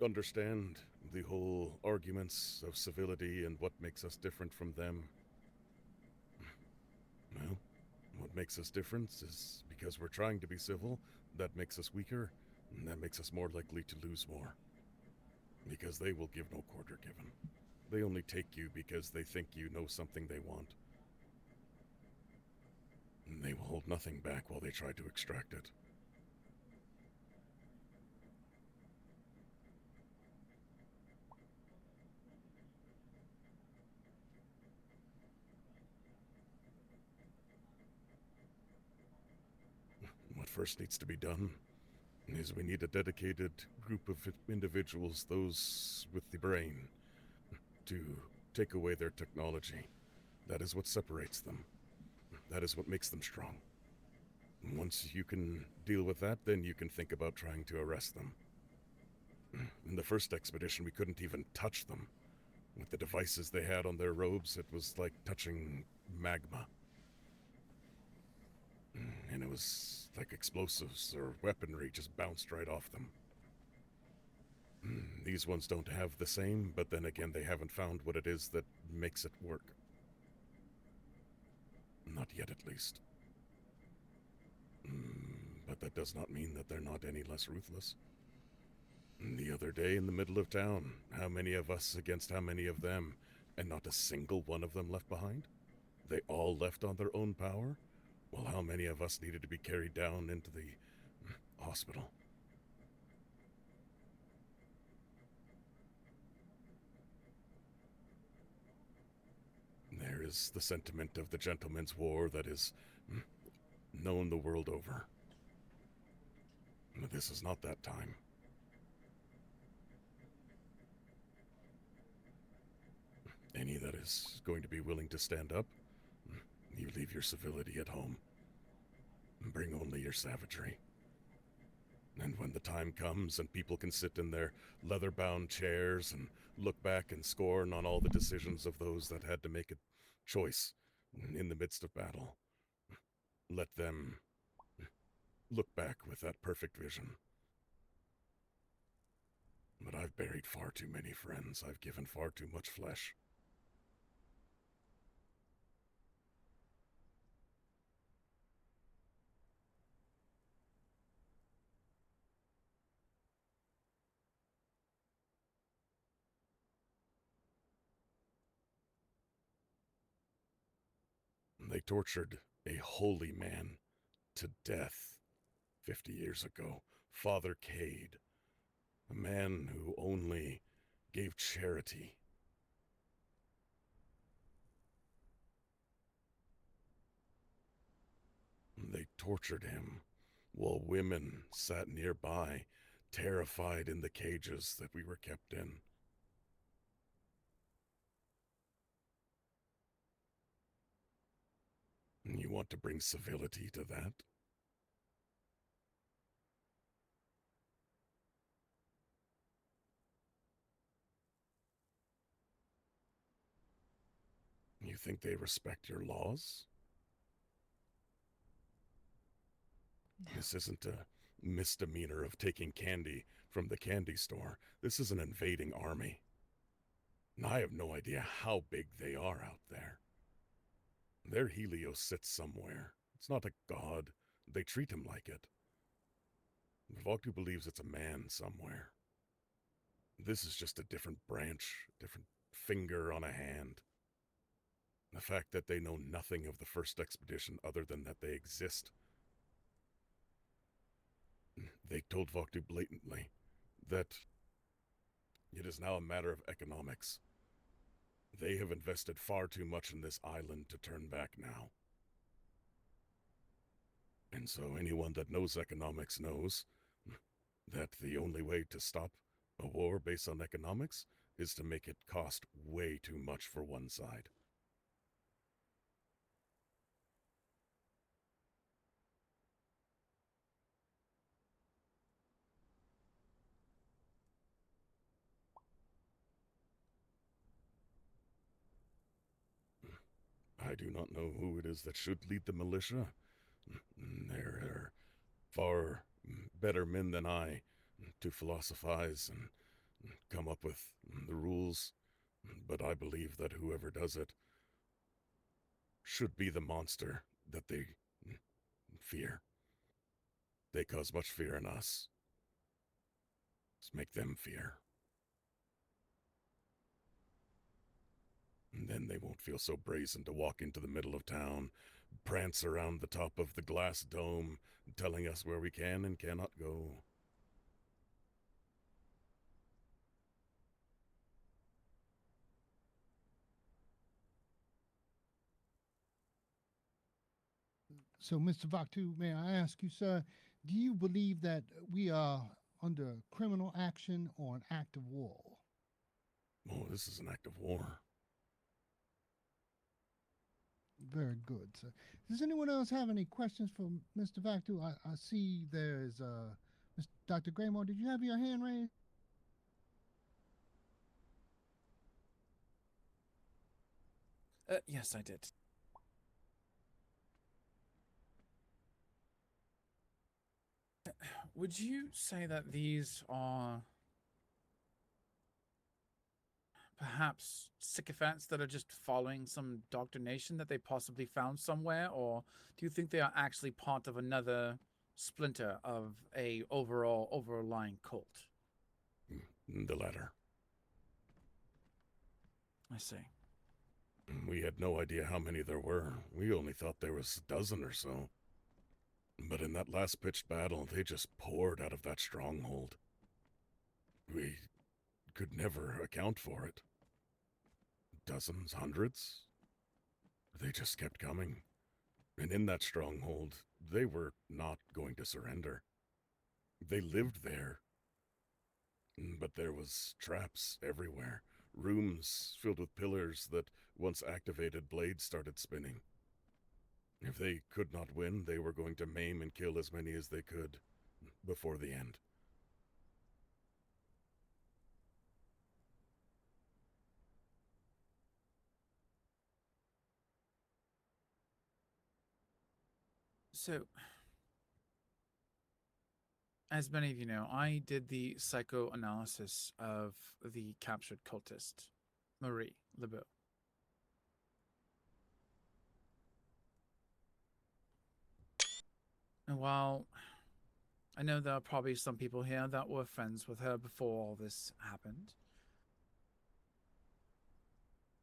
Understand the whole arguments of civility and what makes us different from them. Well, what makes us different is because we're trying to be civil, that makes us weaker, and that makes us more likely to lose more. Because they will give no quarter given. They only take you because they think you know something they want. And they will hold nothing back while they try to extract it. What first needs to be done is we need a dedicated group of individuals, those with the brain, to take away their technology. That is what separates them. That is what makes them strong. Once you can deal with that, then you can think about trying to arrest them. In the first expedition, we couldn't even touch them. With the devices they had on their robes, it was like touching magma. And it was like explosives or weaponry just bounced right off them. These ones don't have the same, but then again, they haven't found what it is that makes it work. Not yet, at least. But that does not mean that they're not any less ruthless. The other day in the middle of town, how many of us against how many of them, and not a single one of them left behind? They all left on their own power? Well, how many of us needed to be carried down into the hospital? There is the sentiment of the gentleman's war that is known the world over. But this is not that time. Any that is going to be willing to stand up, you leave your civility at home. Bring only your savagery. And when the time comes and people can sit in their leather-bound chairs and look back and scorn on all the decisions of those that had to make a choice in the midst of battle, let them look back with that perfect vision. But I've buried far too many friends. I've given far too much flesh. They tortured a holy man to death 50 years ago, Father Cade, a man who only gave charity. They tortured him while women sat nearby, terrified in the cages that we were kept in. You want to bring civility to that? You think they respect your laws? No. This isn't a misdemeanor of taking candy from the candy store. This is an invading army. And I have no idea how big they are out there. Their Helios sits somewhere. It's not a god. They treat him like it. Voktu believes it's a man somewhere. This is just a different branch, a different finger on a hand. The fact that they know nothing of the first expedition other than that they exist. They told Voktu blatantly that it is now a matter of economics. They have invested far too much in this island to turn back now. And so anyone that knows economics knows that the only way to stop a war based on economics is to make it cost way too much for one side. I do not know who it is that should lead the militia. There are far better men than I to philosophize and come up with the rules, but I believe that whoever does it should be the monster that they fear. They cause much fear in us. Let's make them fear. And then they won't feel so brazen to walk into the middle of town, prance around the top of the glass dome, telling us where we can and cannot go. So, Mr. Vaktu, may I ask you, sir, do you believe that we are under criminal action or an act of war? Oh, this is an act of war. Very good, sir. Does anyone else have any questions for Mr. Vaktu? I see there's Dr. Graymore. Did you have your hand raised? Yes, I did. Would you say that these are perhaps sycophants that are just following some doctrination that they possibly found somewhere, or do you think they are actually part of another splinter of a overlying cult? The latter. I see. We had no idea how many there were. We only thought there was a dozen or so. But in that last pitched battle, they just poured out of that stronghold. We could never account for it. Dozens, hundreds? They just kept coming. And in that stronghold, they were not going to surrender. They lived there. But there was traps everywhere. Rooms filled with pillars that, once activated, blades started spinning. If they could not win, they were going to maim and kill as many as they could before the end. So, as many of you know, I did the psychoanalysis of the captured cultist, Marie Lebeau. And while I know there are probably some people here that were friends with her before all this happened,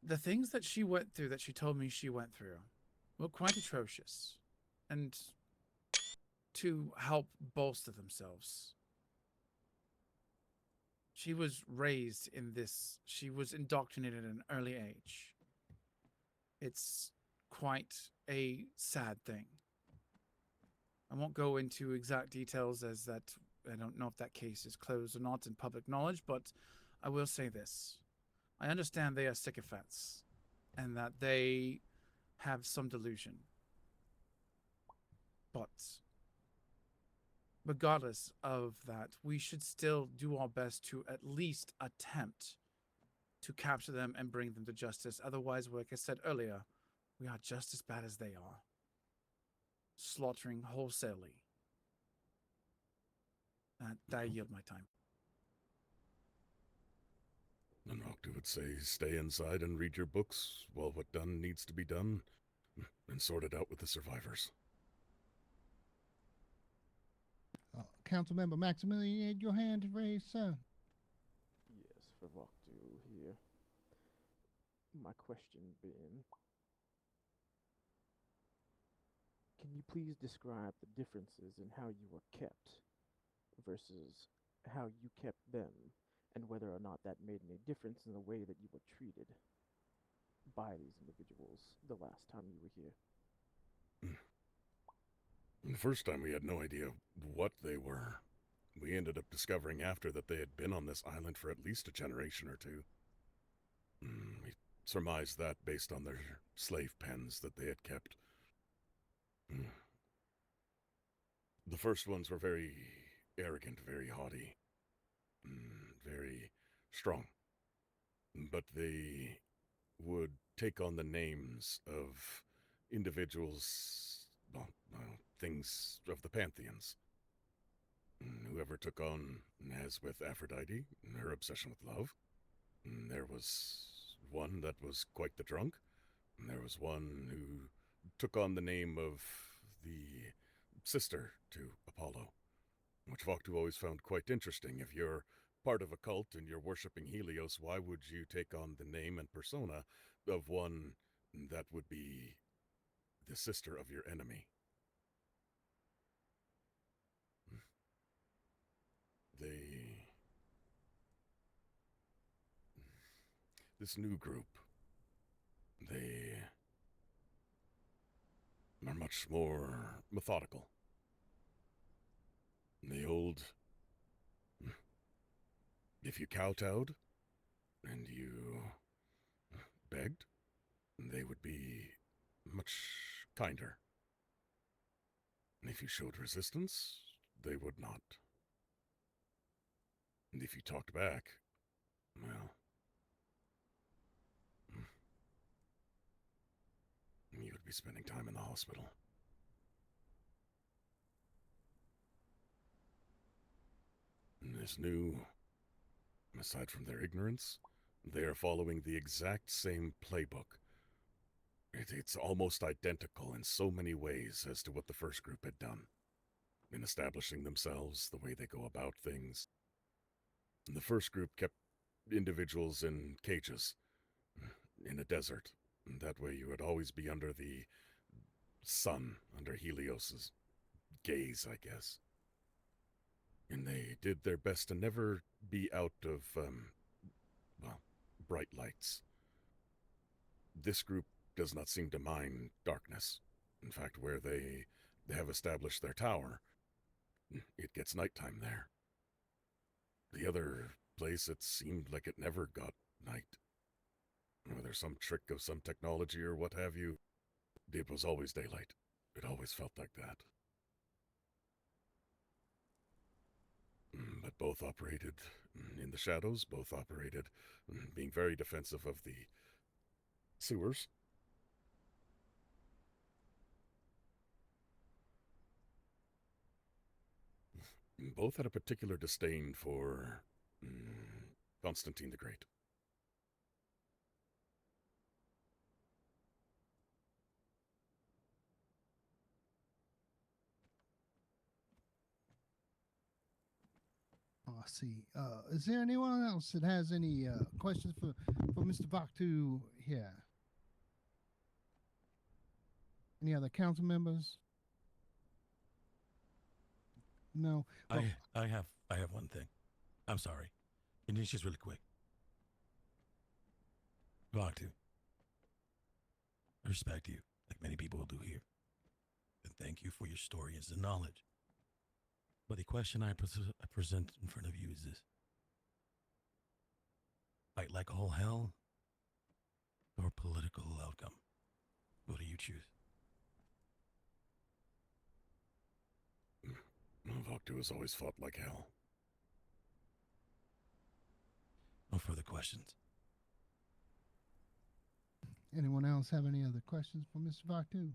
the things that she went through, that she told me she went through, were quite atrocious. And to help bolster themselves, she was raised in this, she was indoctrinated at an early age. It's quite a sad thing. I won't go into exact details, as that I don't know if that case is closed or not in public knowledge, but I will say this. I understand they are sycophants and that they have some delusion. But regardless of that, we should still do our best to at least attempt to capture them and bring them to justice. Otherwise, like I said earlier, we are just as bad as they are. Slaughtering wholesalely. I yield my time. And Octa would say, stay inside and read your books while what done needs to be done, and sort it out with the survivors. Councilmember Maximilian, your hand is raised, sir. Yes, for Voktu here. My question being, can you please describe the differences in how you were kept? versus how you kept them, and whether or not that made any difference in the way that you were treated by these individuals the last time you were here. The first time we had no idea what they were. We ended up discovering after that they had been on this island for at least a generation or two. We surmised that based on their slave pens that they had kept. The first ones were very arrogant, very haughty, very strong. But they would take on the names of individuals, things of the pantheons. Whoever took on, as with Aphrodite, her obsession with love. There was one that was quite the drunk. There was one who took on the name of the sister to Apollo, which Voktu always found quite interesting. If you're part of a cult and you're worshipping Helios, why would you take on the name and persona of one that would be the sister of your enemy? This new group, they are much more methodical. The old, if you kowtowed and you begged, they would be much kinder. And if you showed resistance, they would not. And if you talked back, well, you would be spending time in the hospital. And this new, aside from their ignorance, they are following the exact same playbook. It's almost identical in so many ways as to what the first group had done. In establishing themselves, the way they go about things. The first group kept individuals in cages, in a desert. That way you would always be under the sun, under Helios's gaze, I guess. And they did their best to never be out of, bright lights. This group does not seem to mind darkness. In fact, where they have established their tower, it gets nighttime there. The other place, it seemed like it never got night. Whether some trick of some technology or what have you, it was always daylight. It always felt like that. But both operated in the shadows, both operated being very defensive of the sewers. Both had a particular disdain for Constantine the Great. I see. Is there anyone else that has any questions for Mr. Voktu here? Any other council members? No. Well, I have one thing. I'm sorry. And it's just really quick. Voktu, I respect you, like many people do here. And thank you for your story and the knowledge. But the question I present in front of you is this. Fight like all hell or political outcome? What do you choose? Voktu has always fought like hell. No further questions. anyone else have any other questions for Mr. Voktu?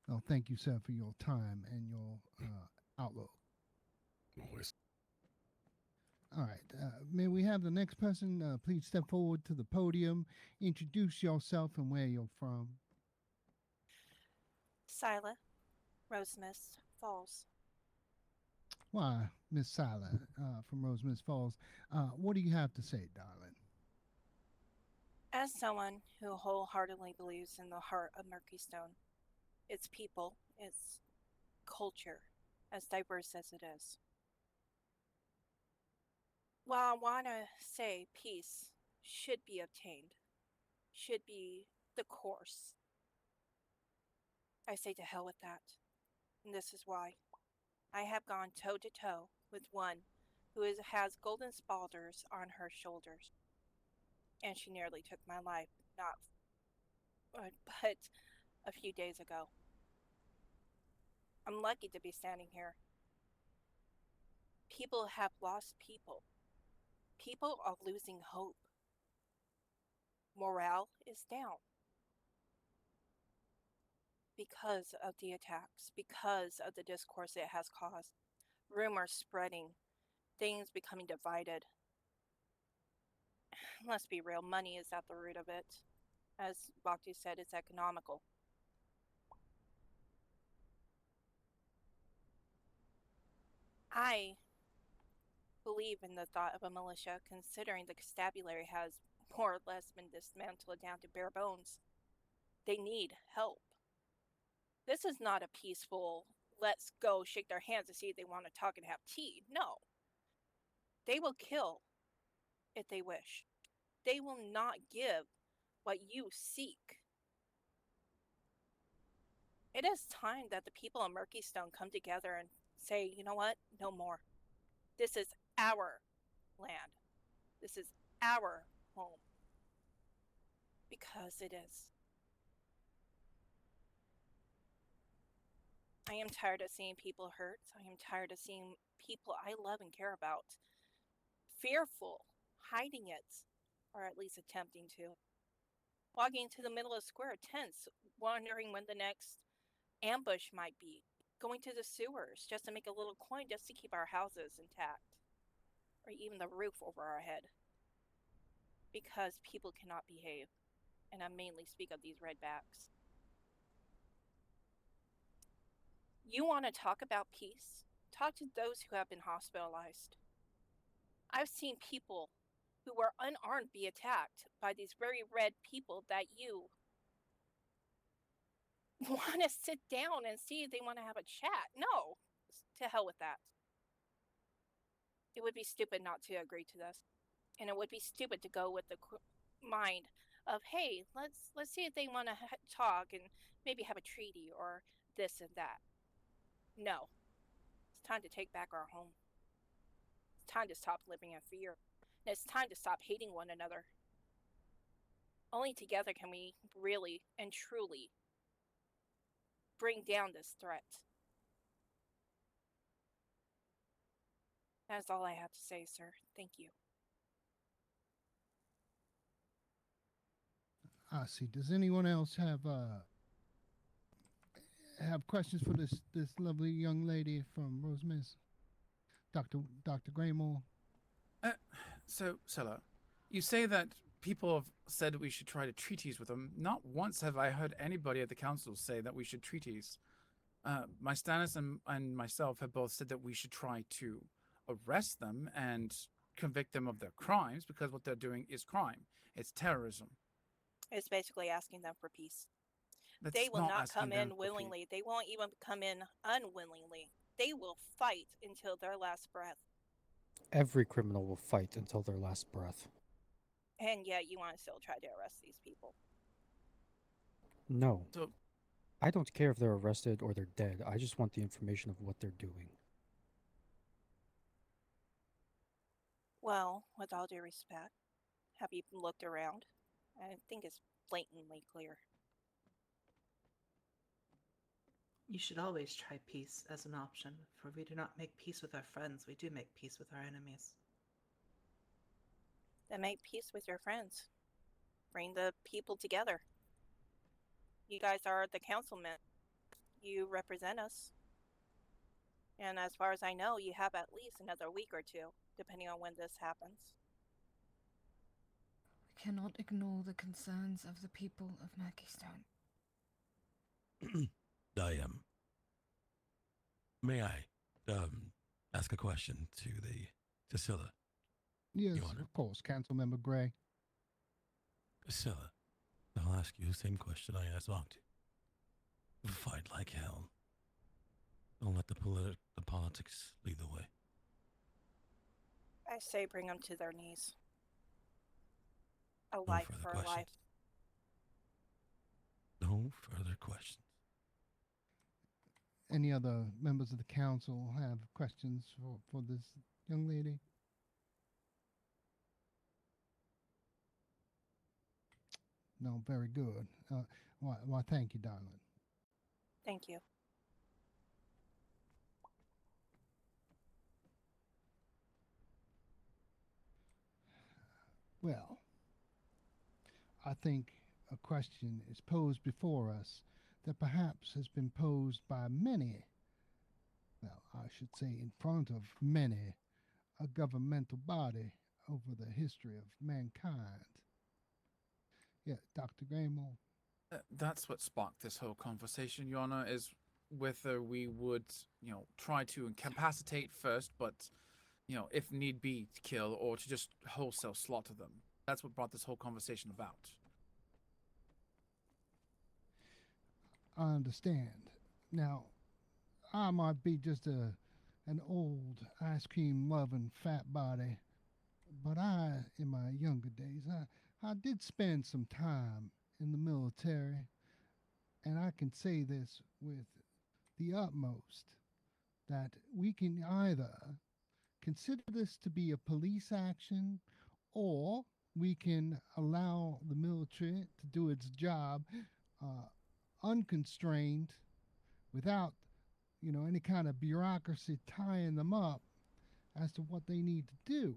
Well, thank you, sir, for your time and your outlook. Always. All right. May we have the next person please step forward to the podium, introduce yourself and where you're from. Sila, Rosemist Falls. Why, Miss Sila from Rosemist Falls, what do you have to say, darling? As someone who wholeheartedly believes in the heart of Murky Stone, its people, its culture, as diverse as it is. While I want to say peace should be obtained, should be the course, I say to hell with that. And this is why. I have gone toe to toe with one who has golden spalders on her shoulders. And she nearly took my life, but a few days ago. I'm lucky to be standing here. People have lost people. People are losing hope. Morale is down. Because of the attacks, because of the discourse it has caused. Rumors spreading, things becoming divided. Let's be real, money is at the root of it. As Bhakti said, it's economical. I believe in the thought of a militia, considering the constabulary has more or less been dismantled down to bare bones. They need help. This is not a peaceful, let's go shake their hands to see if they want to talk and have tea. No. They will kill if they wish. They will not give what you seek. It is time that the people of Murkystone come together and say, you know what? No more. This is our land. This is our home. Because it is. I am tired of seeing people hurt. I am tired of seeing people I love and care about fearful, hiding it, or at least attempting to. Walking into the middle of the square, tense, wondering when the next ambush might be. Going to the sewers just to make a little coin just to keep our houses intact. Or even the roof over our head. Because people cannot behave. And I mainly speak of these redbacks. You want to talk about peace? Talk to those who have been hospitalized. I've seen people who were unarmed be attacked by these very red people that you want to sit down and see if they want to have a chat. No, to hell with that. It would be stupid not to agree to this. And it would be stupid to go with the mind of, hey, let's see if they want to talk and maybe have a treaty or this and that. No. It's time to take back our home. It's time to stop living in fear. And it's time to stop hating one another. Only together can we really and truly bring down this threat. That's all I have to say, sir. Thank you. I see. Does anyone else have questions for this lovely young lady from Rosemary? Dr. Graymore? So, Scylla, you say that people have said we should try to treaties with them. Not once have I heard anybody at the council say that we should treaties. My Stannis and myself have both said that we should try to arrest them and convict them of their crimes, because what they're doing is crime. It's terrorism. It's basically asking them for peace. That's they will not come in for willingly. They won't even come in unwillingly. They will fight until their last breath. Every criminal will fight until their last breath. And yet you want to still try to arrest these people. No. So, I don't care if they're arrested or they're dead. I just want the information of what they're doing. Well, with all due respect, have you looked around? I think it's blatantly clear. You should always try peace as an option, for we do not make peace with our friends, we do make peace with our enemies. Then make peace with your friends. Bring the people together. You guys are the councilmen. You represent us. And as far as I know, you have at least another week or two, depending on when this happens. We cannot ignore the concerns of the people of Murkystone. May I ask a question to Scylla? Yes, of course, Councilmember Gray. Scylla, I'll ask you the same question I asked Octi. Fight like hell. Don't let the politics lead the way. I say bring them to their knees. A No life further for a questions. life. No further questions. Any other members of the council have questions for this young lady? No, very good. Why, thank you, darling. Thank you. Well, I think a question is posed before us that perhaps has been posed by many, well, I should say in front of many, a governmental body over the history of mankind. Yeah, Dr. Graymore. That's what sparked this whole conversation, Your Honor, is whether we would, try to incapacitate first, but, if need be, to kill or to just wholesale slaughter them. That's what brought this whole conversation about. I understand. Now, I might be just an old ice cream loving fat body, but in my younger days, I did spend some time in the military, and I can say this with the utmost that we can either consider this to be a police action, or we can allow the military to do its job unconstrained, without any kind of bureaucracy tying them up as to what they need to do.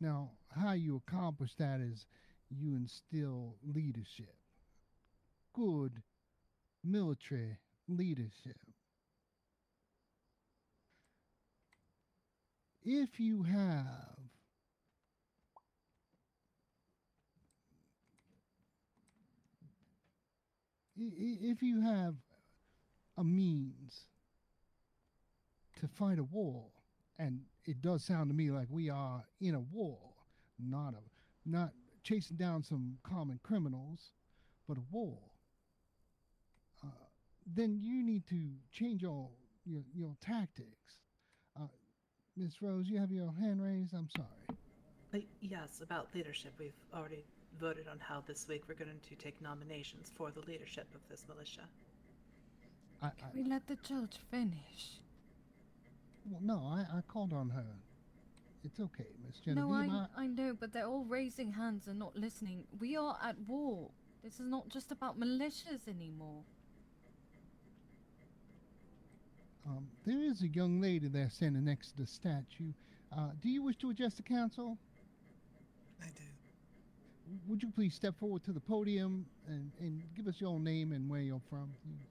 Now, how you accomplish that is you instill leadership, good military leadership. If you have a means to fight a war, and it does sound to me like we are in a war, not chasing down some common criminals, but a war, then you need to change your tactics. Miss Rose, you have your hand raised. I'm sorry. Yes, about leadership. We've already voted on how this week we're going to take nominations for the leadership of this militia. Can we let the judge finish? Well, no, I called on her. It's okay, Miss Genevieve. No, I know, but they're all raising hands and not listening. We are at war. This is not just about militias anymore. There is a young lady there standing next to the statue. Do you wish to address the council? I do. Would you please step forward to the podium and give us your name and where you're from, please?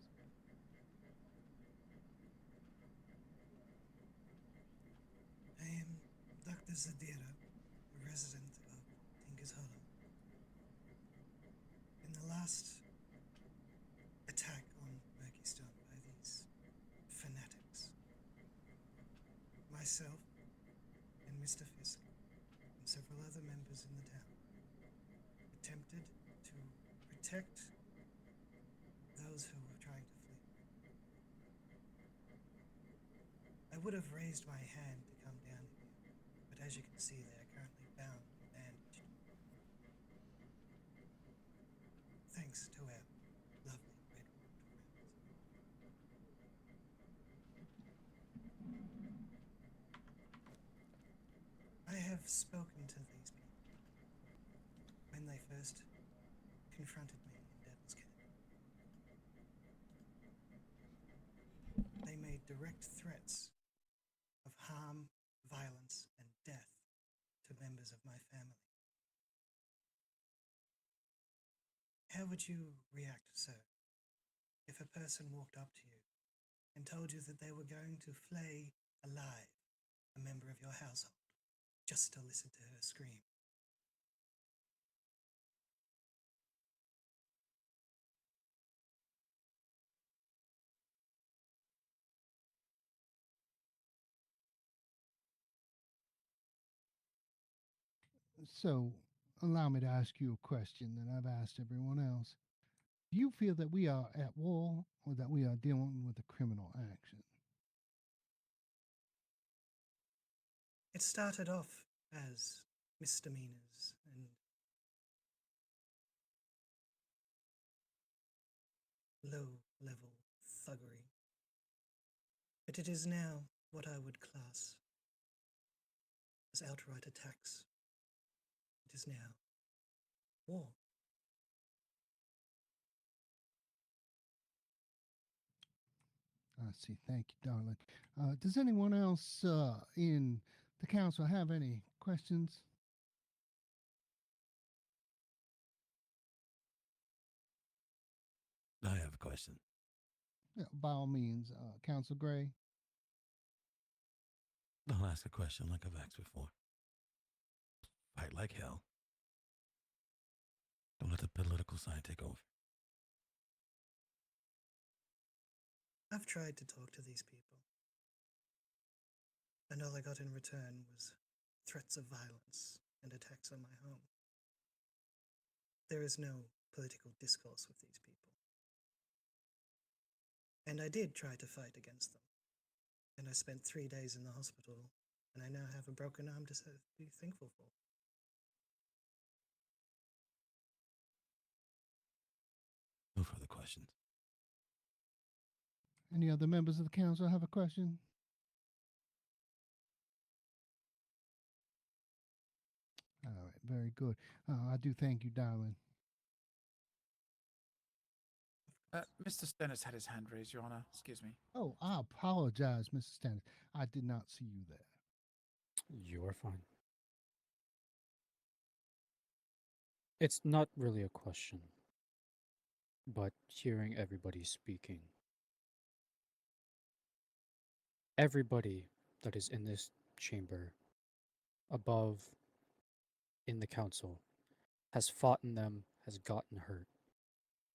I am Dr. Zadira, a resident of Tinker's Hollow. In the last attack on Murkystone by these fanatics, myself and Mr. Fisk and several other members in the town attempted to protect those who were trying to flee. I would have raised my hand to come down here, but as you can see, they are currently bound and bandaged. Thanks to our lovely red-walled friends. I have spoken to these people when they first confronted me in Devil's Camp. They made direct threats of harm, violence, and death to members of my family. How would you react, sir, if a person walked up to you and told you that they were going to flay alive a member of your household just to listen to her scream? So, allow me to ask you a question that I've asked everyone else. Do you feel that we are at war or that we are dealing with a criminal action? It started off as misdemeanors and low-level thuggery, but it is now what I would class as outright attacks. It is now war. I see. Thank you, darling. Does anyone else in the council have any questions? I have a question. Yeah, by all means, Council Gray. I'll ask a question like I've asked before. Fight like hell. Don't let the political side take over. I've tried to talk to these people, and all I got in return was threats of violence and attacks on my home. There is no political discourse with these people. And I did try to fight against them. And I spent 3 days in the hospital, and I now have a broken arm to be thankful for. No further questions. Any other members of the council have a question? All right, very good. I do thank you, darling. Mr. Stennis had his hand raised, Your Honor. Excuse me. Oh, I apologize, Mrs. Stannis. I did not see you there. You are fine. It's not really a question, but hearing everybody speaking, everybody that is in this chamber, above, in the council, has fought in them, has gotten hurt.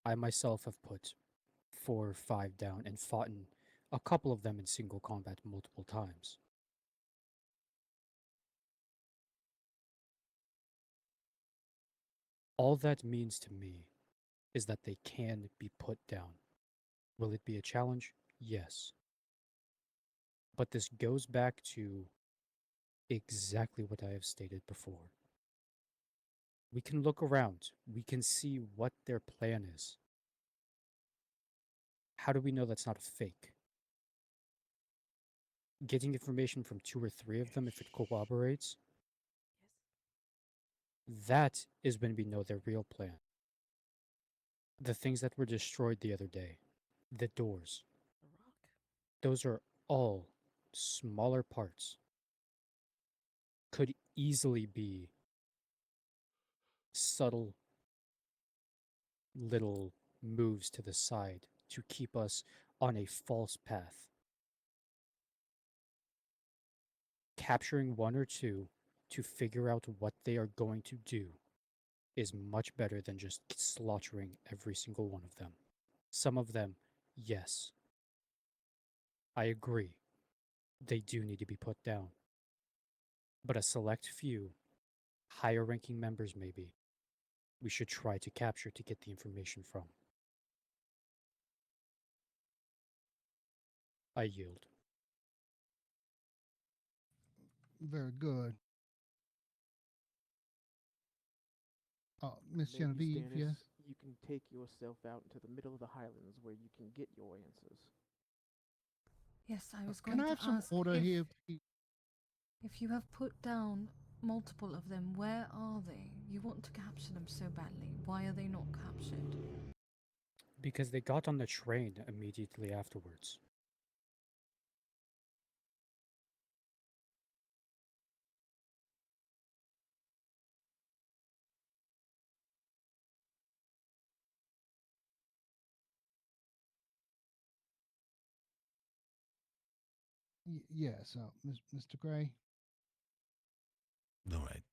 I myself have put 4 or 5 down and fought in a couple of them in single combat multiple times. All that means to me is that they can be put down. Will it be a challenge? Yes. But this goes back to exactly what I have stated before. We can look around. We can see what their plan is. How do we know that's not a fake? Getting information from 2 or 3 of them, if it corroborates, that is when we know their real plan. The things that were destroyed the other day, the doors, those are all smaller parts. Could easily be subtle little moves to the side to keep us on a false path. Capturing 1 or 2 to figure out what they are going to do is much better than just slaughtering every single one of them. Some of them, yes. I agree. They do need to be put down. But a select few, higher ranking members maybe, we should try to capture to get the information from. I yield. Very good. Miss Maybe, Genevieve, Stannis, yes? you can take yourself out into the middle of the Highlands where you can get your answers. Yes, I was Can going I to have some ask order here, please? if you have put down multiple of them, where are they? You want to capture them so badly. Why are they not captured? Because they got on the train immediately afterwards. Yes, Mr. Gray. All right.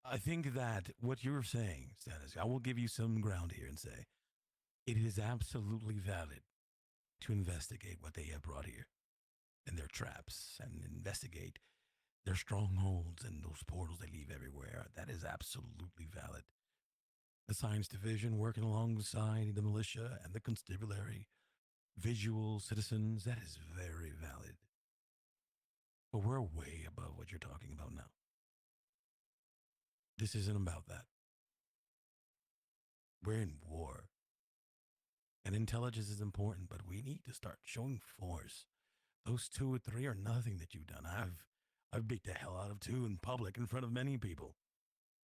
I think that what you're saying, Stannis, I will give you some ground here and say it is absolutely valid to investigate what they have brought here and their traps and investigate their strongholds and those portals they leave everywhere. That is absolutely valid. The science division working alongside the militia and the constabulary, visual citizens, that is very valid. But we're way above what you're talking about now. This isn't about that. We're in war. And intelligence is important, but we need to start showing force. Those 2 or 3 are nothing that you've done. I've beat the hell out of 2 in public in front of many people.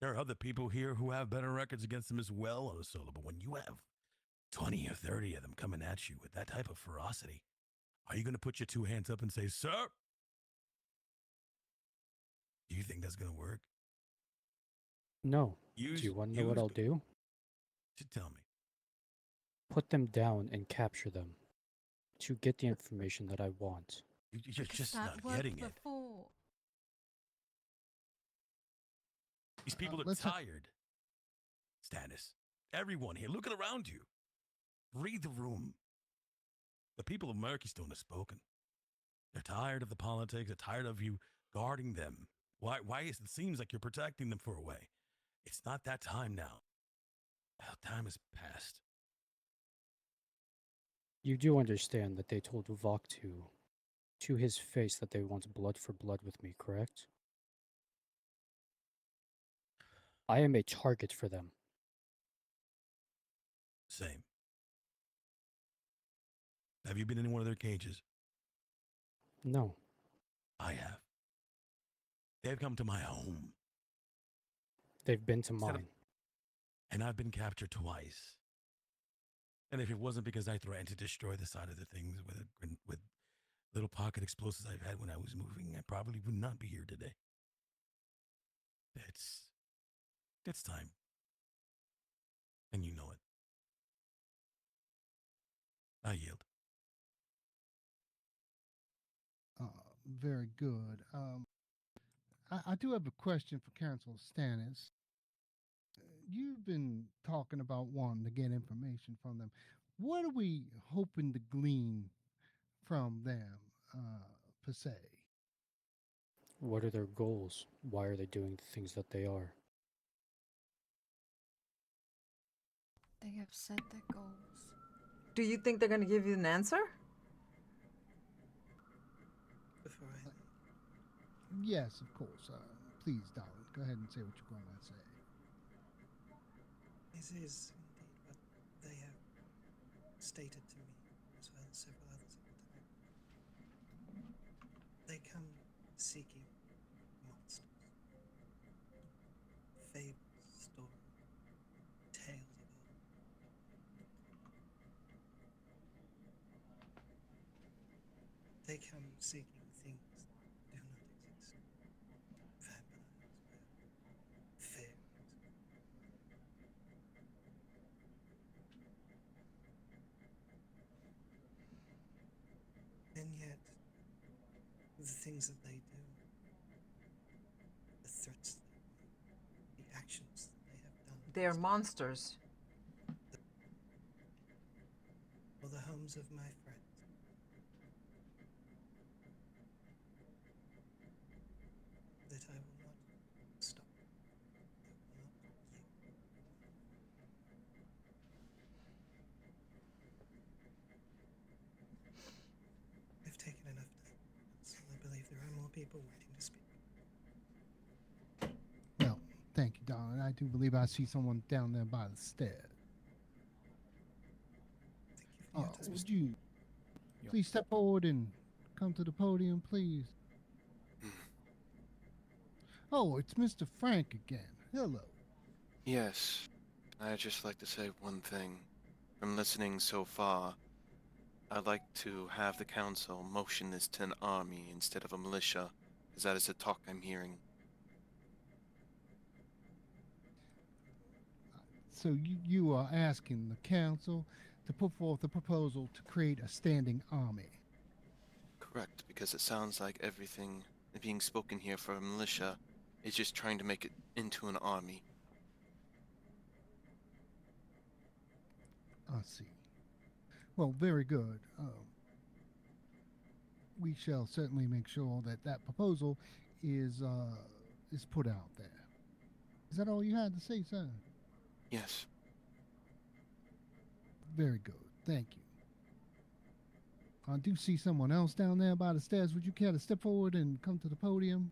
There are other people here who have better records against them as well on a solo, but when you have 20 or 30 of them coming at you with that type of ferocity, are you going to put your 2 hands up and say, "Sir"? Do you think that's going to work? No. Do you want to know what I'll do? Tell me. Put them down and capture them to get the information that I want. You're just not getting it. These people are tired. Stannis, everyone here, look around you. Read the room. The people of Murkeystone have spoken. They're tired of the politics. They're tired of you guarding them. Why it seems like you're protecting them for a way. It's not that time now. Time has passed. You do understand that they told Vok to his face that they want blood for blood with me, correct? I am a target for them. Same. Have you been in one of their cages? No. I have. They've come to my home. They've been to mine. And I've been captured twice. And if it wasn't because I threatened to destroy the side of the things with little pocket explosives I've had when I was moving, I probably would not be here today. It's time. And you know it. I yield. Very good. I do have a question for Council Stannis. You've been talking about wanting to get information from them. What are we hoping to glean from them, per se? What are their goals? Why are they doing the things that they are? They have set their goals. Do you think they're going to give you an answer? Before I... Yes, of course. Please, darling, go ahead and say what you're going to say. This is indeed what they have stated to me, as well as several others at the time. They come seeking monsters, fables, stories, tales of old. They come seeking things that do not exist. Vampires, fairies. And yet, the things that they do, the threats they make, the actions that they have done. They are monsters. For the homes of my friends. That I will not stop. I will not yield. I've taken enough time, so I believe there are more people waiting to speak. Well, thank you, darling. I do believe I see someone down there by the stairs. Would you please step forward and come to the podium, please? Oh, it's Mr. Frank again. Hello. Yes, I'd just like to say one thing. From listening so far, I'd like to have the council motion this to an army instead of a militia, as that is the talk I'm hearing. So you are asking the council to put forth a proposal to create a standing army. Correct, because it sounds like everything being spoken here for a militia is just trying to make it into an army. I see. Well, very good. We shall certainly make sure that that proposal is put out there. Is that all you had to say, sir? Yes. Very good. Thank you. I do see someone else down there by the stairs. Would you care to step forward and come to the podium?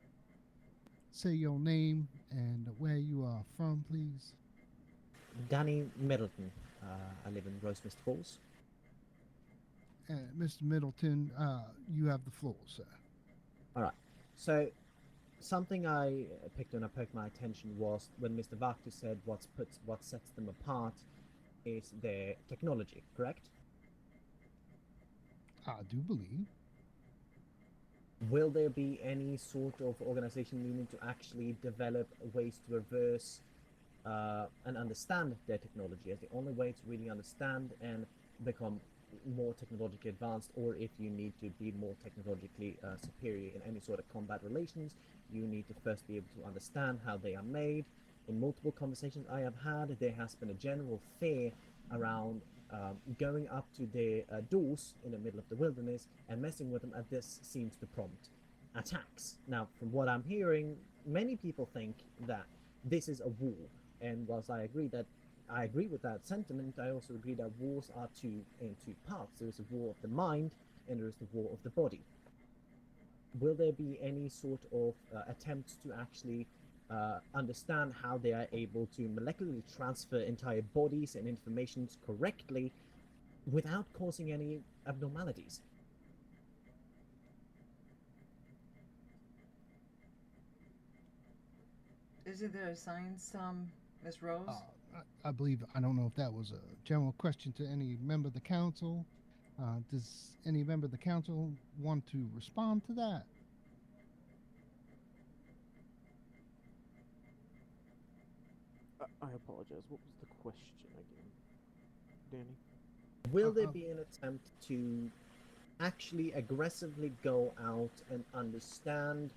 Say your name and where you are from, please. Danny Middleton. I live in Rosemist Falls. Mr. Middleton, you have the floor, sir. All right. So, something I picked on, I poked my attention was when Mr. Vaktu said what sets them apart is their technology, correct? I do believe. Will there be any sort of organization needing to actually develop ways to reverse and understand their technology as the only way to really understand and become more technologically advanced, or if you need to be more technologically superior in any sort of combat relations, you need to first be able to understand how they are made. In multiple conversations I have had, there has been a general fear around going up to their doors in the middle of the wilderness and messing with them, and this seems to prompt attacks. Now, from what I'm hearing, many people think that this is a war, and whilst I agree with that sentiment, I also agree that wars are in two parts. There is a war of the mind, and there is the war of the body. Will there be any sort of attempts to actually understand how they are able to molecularly transfer entire bodies and informations correctly without causing any abnormalities? Isn't there a science, Miss Rose? I believe, I don't know if that was a general question to any member of the council. Does any member of the council want to respond to that? I apologize. What was the question again, Danny? Will there be an attempt to actually aggressively go out and understand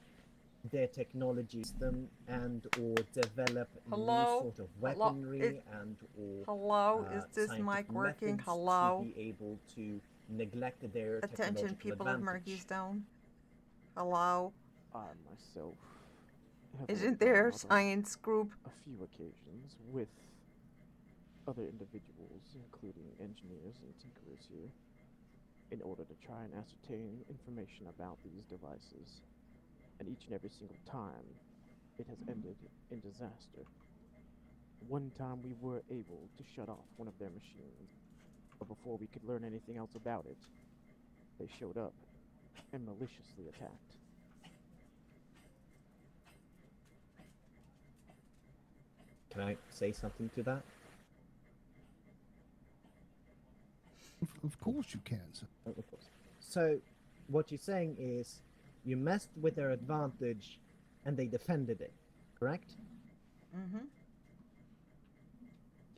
their technology system and or develop new sort of weaponry is this mic working? Hello? To be able to neglect their Attention, people of Murky's Dome. Hello? I myself have Isn't worked there a out on science group? a few occasions with other individuals, including engineers and tinkerers here, in order to try and ascertain information about these devices. And each and every single time, it has ended in disaster. One time we were able to shut off one of their machines, but before we could learn anything else about it, they showed up and maliciously attacked. Can I say something to that? Of course you can, sir. Of course. So, what you're saying is, you messed with their advantage, and they defended it, correct? Mm-hmm.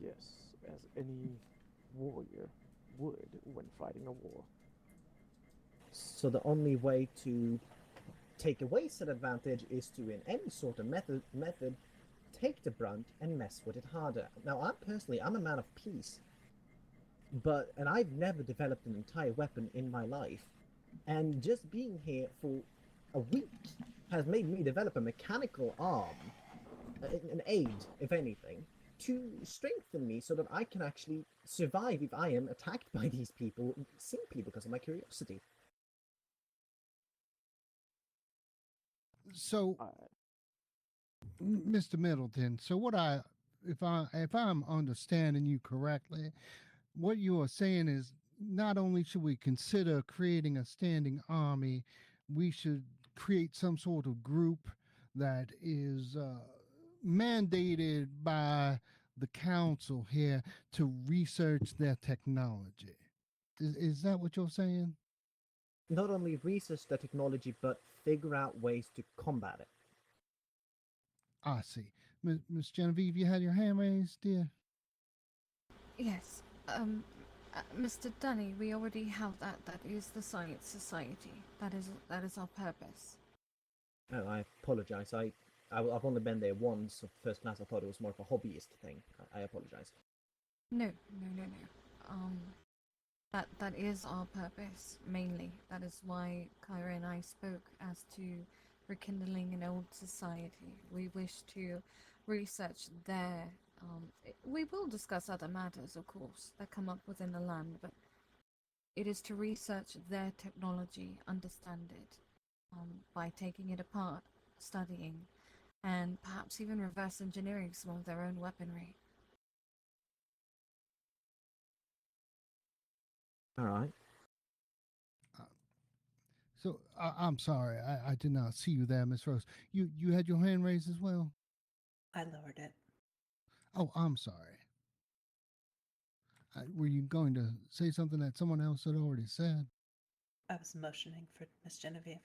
Yes, as any warrior would when fighting a war. So the only way to take away said advantage is to, in any sort of method, take the brunt and mess with it harder. Now, I'm a man of peace, and I've never developed an entire weapon in my life, and just being here for a week has made me develop a mechanical arm, an aid, if anything, to strengthen me so that I can actually survive if I am attacked by these people simply because of my curiosity. So, Mr. Middleton, so if I'm understanding you correctly, what you are saying is not only should we consider creating a standing army, we should create some sort of group that is mandated by the council here to research their technology. Is that what you're saying? Not only research the technology, but figure out ways to combat it. I see. Miss Genevieve, you had your hand raised, dear? Yes. Mr. Dunny, we already have that. That is the Science Society. That is our purpose. Oh, I apologize. I've only been there once. So first class, I thought it was more of a hobbyist thing. I apologize. No. That is our purpose, mainly. That is why Kyra and I spoke as to rekindling an old society. We wish to research their... we will discuss other matters, of course, that come up within the land, but It is to research their technology, understand it, by taking it apart, studying, and perhaps even reverse engineering some of their own weaponry. All right. So I'm sorry, I did not see you there, Miss Rose. You had your hand raised as well. I lowered it. Oh, I'm sorry. Were you going to say something that someone else had already said? I was motioning for Miss Genevieve.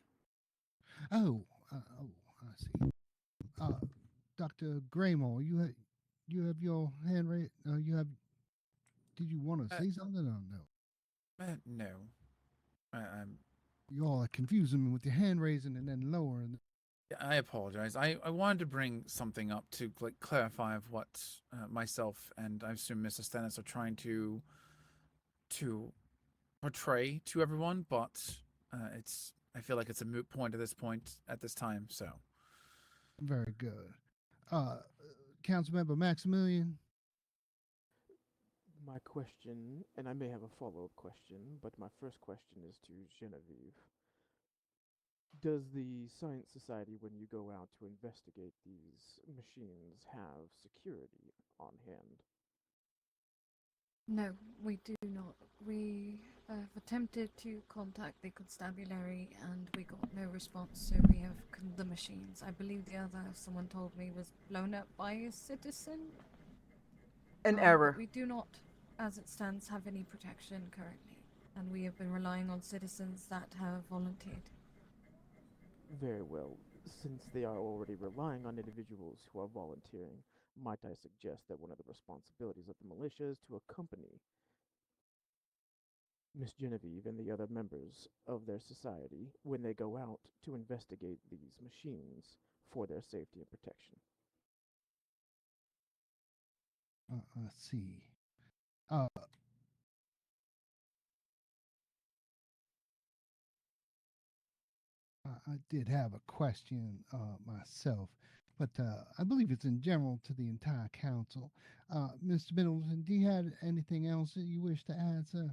Oh, I see. Dr. Graymore, you have your hand raised. You have. Did you want to say something or no? No. I'm. You all are confusing me with your hand raising and then lowering. I apologize. I wanted to bring something up to clarify of what myself and I assume Mr. Stennis are trying to portray to everyone, but I feel like it's a moot point at this time. So Very good. Councilmember Maximilian. My question, and I may have a follow-up question, but my first question is to Genevieve. Does the Science Society, when you go out to investigate these machines, have security on hand? No, we do not. We have attempted to contact the constabulary and we got no response, so we have the machines. I believe the other, someone told me, was blown up by a citizen. An error. But we do not, as it stands, have any protection currently, and we have been relying on citizens that have volunteered. Very well. Since they are already relying on individuals who are volunteering, might I suggest that one of the responsibilities of the militia is to accompany Miss Genevieve and the other members of their society when they go out to investigate these machines for their safety and protection. Let's see. I did have a question myself, but I believe it's in general to the entire council. Mr. Middleton, do you have anything else that you wish to add, sir?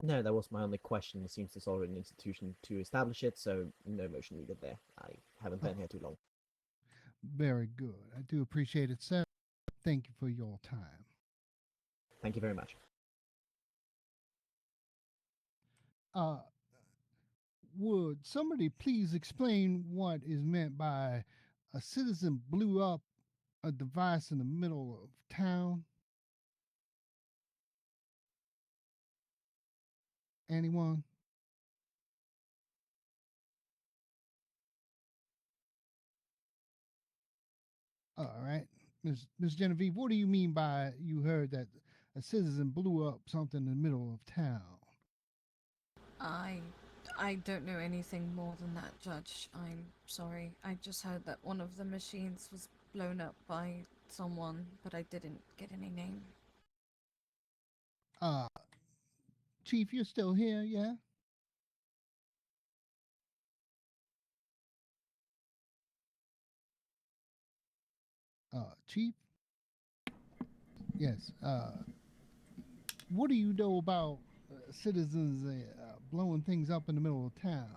No, that was my only question. It seems there's already an institution to establish it, so no motion needed there. I haven't been here too long. Very good. I do appreciate it, sir. Thank you for your time. Thank you very much. Would somebody please explain what is meant by a citizen blew up a device in the middle of town? Anyone? All right. Miss Genevieve, what do you mean by you heard that a citizen blew up something in the middle of town? I don't know anything more than that, Judge. I'm sorry. I just heard that one of the machines was blown up by someone, but I didn't get any name. Chief, you're still here, yeah? Chief? Yes. What do you know about citizens blowing things up in the middle of town?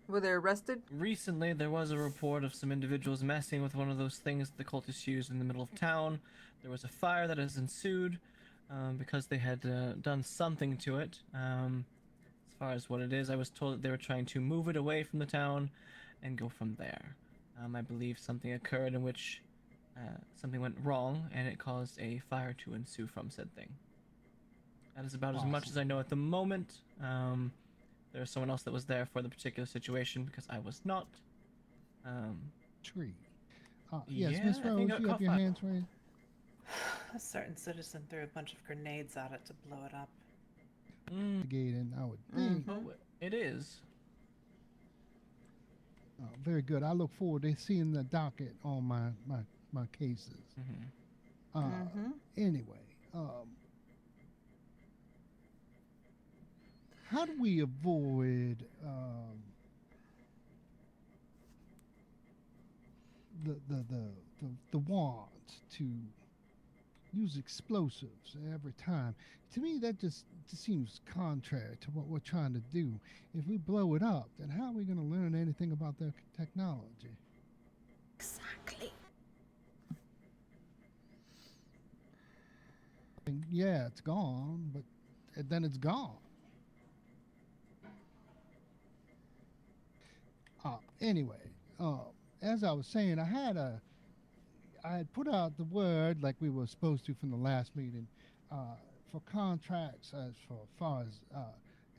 Were they arrested? Recently, there was a report of some individuals messing with one of those things the cultists used in the middle of town. There was a fire that has ensued because they had done something to it. As far as what it is, I was told that they were trying to move it away from the town and go from there. I believe something occurred in which something went wrong and it caused a fire to ensue from said thing. That is about as much as I know at the moment. There was someone else that was there for the particular situation because I was not. Tree. Yes, yeah, Miss Rose, you have your hands raised. A certain citizen threw a bunch of grenades at it to blow it up. Investigating, I would think. Oh, it is. Very good. I look forward to seeing the docket on my cases. Anyway, how do we avoid the want to use explosives every time. To me, that just seems contrary to what we're trying to do. If we blow it up, then how are we going to learn anything about their technology? Exactly. And yeah, it's gone, but then it's gone. Anyway, as I was saying, I had put out the word like we were supposed to from the last meeting for contracts as far as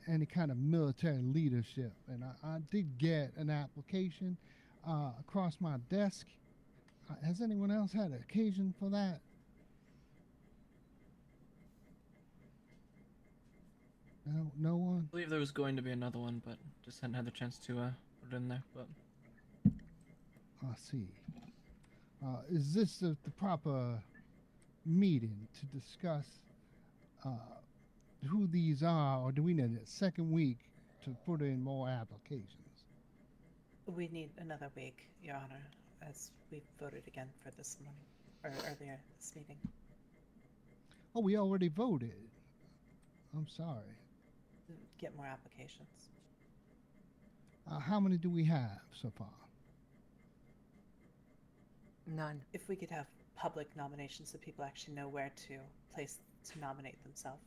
any kind of military leadership, and I did get an application across my desk. Has anyone else had occasion for that? No one. I believe there was going to be another one, but just hadn't had the chance to put it in there. But I see. Is this the proper meeting to discuss who these are, or do we need a second week to put in more applications? We need another week, Your Honor, as we voted again for this morning, or earlier this meeting. Oh, we already voted. I'm sorry. Get more applications. How many do we have so far? None. If we could have public nominations so people actually know where to place to nominate themselves.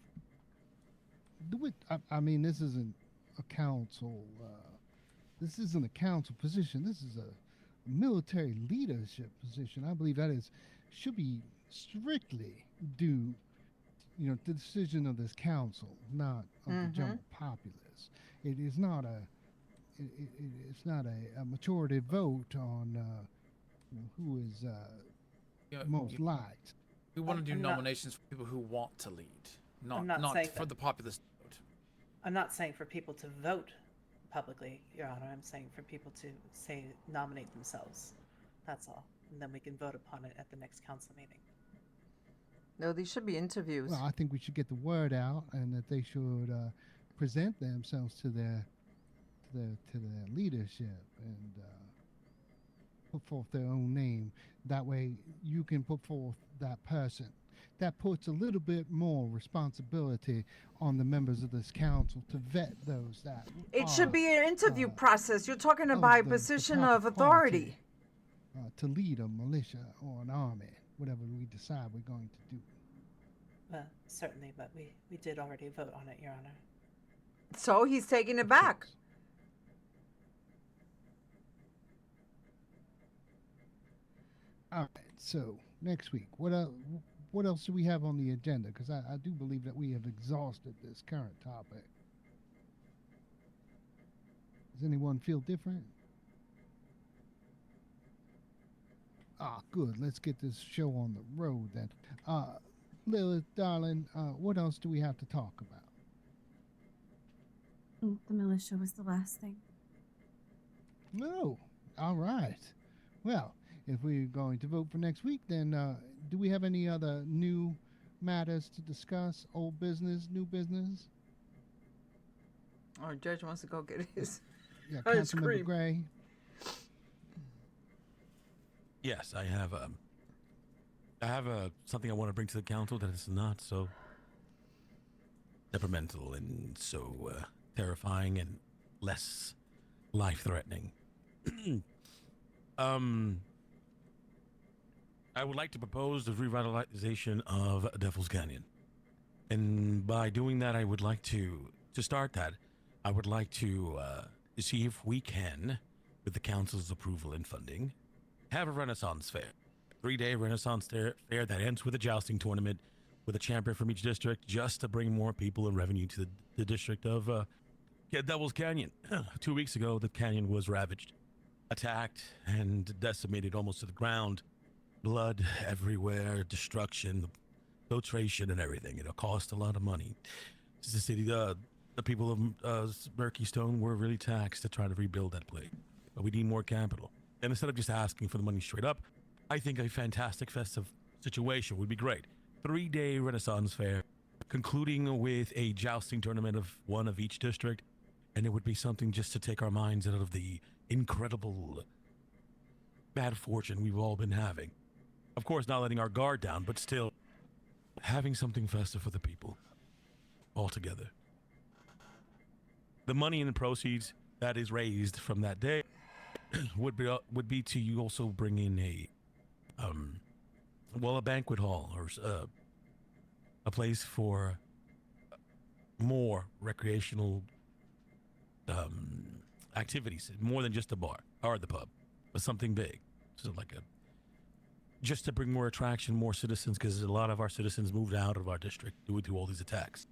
I mean, this isn't a council. This isn't a council position. This is a military leadership position. I believe that should be strictly due, to the decision of this council, not of the general populace. It is not it's not a majority vote on who is most liked. We want to do nominations for people who want to lead, not for the populace to vote. I'm not saying for people to vote publicly, Your Honor. I'm saying for people to nominate themselves. That's all. And then we can vote upon it at the next council meeting. No, these should be interviews. Well, I think we should get the word out, and that they should present themselves to their leadership and put forth their own name. That way, you can put forth that person. That puts a little bit more responsibility on the members of this council to vet those that. It should be an interview process. You're talking about a position of authority. To lead a militia or an army, whatever we decide we're going to do. Well, certainly, but we did already vote on it, Your Honor. So he's taking it back. All right, so next week, what else do we have on the agenda? Because I do believe that we have exhausted this current topic. Does anyone feel different? Good. Let's get this show on the road then. Lilith, darling, what else do we have to talk about? The militia was the last thing. No. All right. Well, if we're going to vote for next week, then do we have any other new matters to discuss? Old business, new business? Our judge wants to go get his ice cream. Gray. Yes, I have something I want to bring to the council that is not so temperamental and so terrifying and less life-threatening. I would like to propose the revitalization of Devil's Canyon. And by doing that, I would like to start that, I would like to see if we can, with the council's approval and funding, have a Renaissance Fair. 3-day Renaissance fair that ends with a jousting tournament with a champion from each district, just to bring more people and revenue to the district of Devil's Canyon. 2 weeks ago, the canyon was ravaged, attacked, and decimated almost to the ground. Blood everywhere, destruction, filtration, and everything. It'll cost a lot of money. The city, the people of Murky Stone were really taxed to try to rebuild that place. But we need more capital. And instead of just asking for the money straight up, I think a fantastic festive situation would be great. 3-day Renaissance Fair, concluding with a jousting tournament of one of each district. And it would be something just to take our minds out of the incredible bad fortune we've all been having. Of course, not letting our guard down, but still having something festive for the people all together. The money and the proceeds that is raised from that day would be to you also bring in a banquet hall or a place for more recreational activities, more than just the bar or the pub, but something big. So just to bring more attraction, more citizens, because a lot of our citizens moved out of our district due to all these attacks.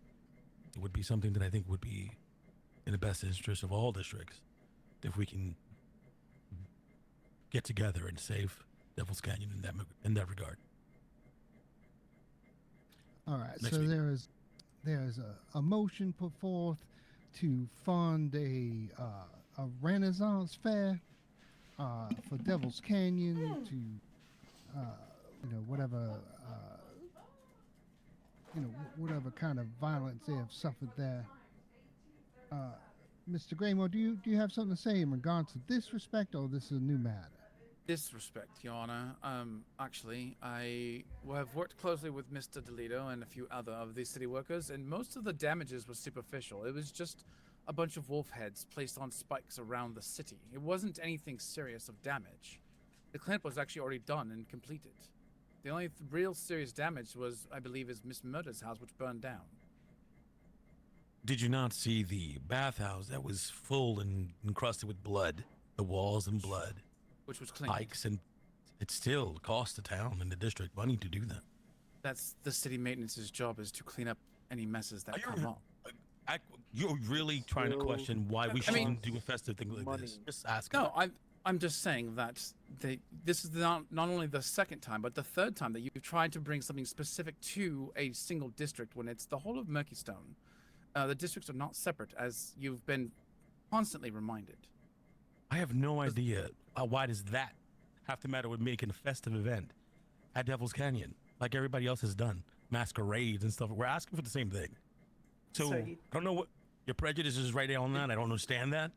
It would be something that I think would be in the best interest of all districts if we can get together and save Devil's Canyon in that regard. All right. Next So week. there's a motion put forth to fund a Renaissance fair for Devil's Canyon to whatever kind of violence they have suffered there. Mr. Graymore, do you have something to say in regards to this respect, or this is a new matter? Disrespect, Your Honor. Actually, I have worked closely with Mr. DeLito and a few other of the city workers, and most of the damages was superficial. It was just a bunch of wolf heads placed on spikes around the city. It wasn't anything serious of damage. The cleanup was actually already done and completed. The only real serious damage was, I believe, is Miss Murder's house, which burned down. Did you not see the bathhouse that was full and encrusted with blood? The walls and blood. Which was cleaned. Pikes, and it still cost the town and the district money to do that. That's the city maintenance's job, is to clean up any messes that come up. You're really trying to question why we shouldn't do a festive thing like this? Just ask. No, I'm just saying that this is not only the second time, but the third time that you've tried to bring something specific to a single district when it's the whole of Murkeystone. The districts are not separate, as you've been constantly reminded. I have no idea why does that have to matter with making a festive event at Devil's Canyon, like everybody else has done, masquerades and stuff. We're asking for the same thing. So I don't know what your prejudice is right on that. I don't understand that.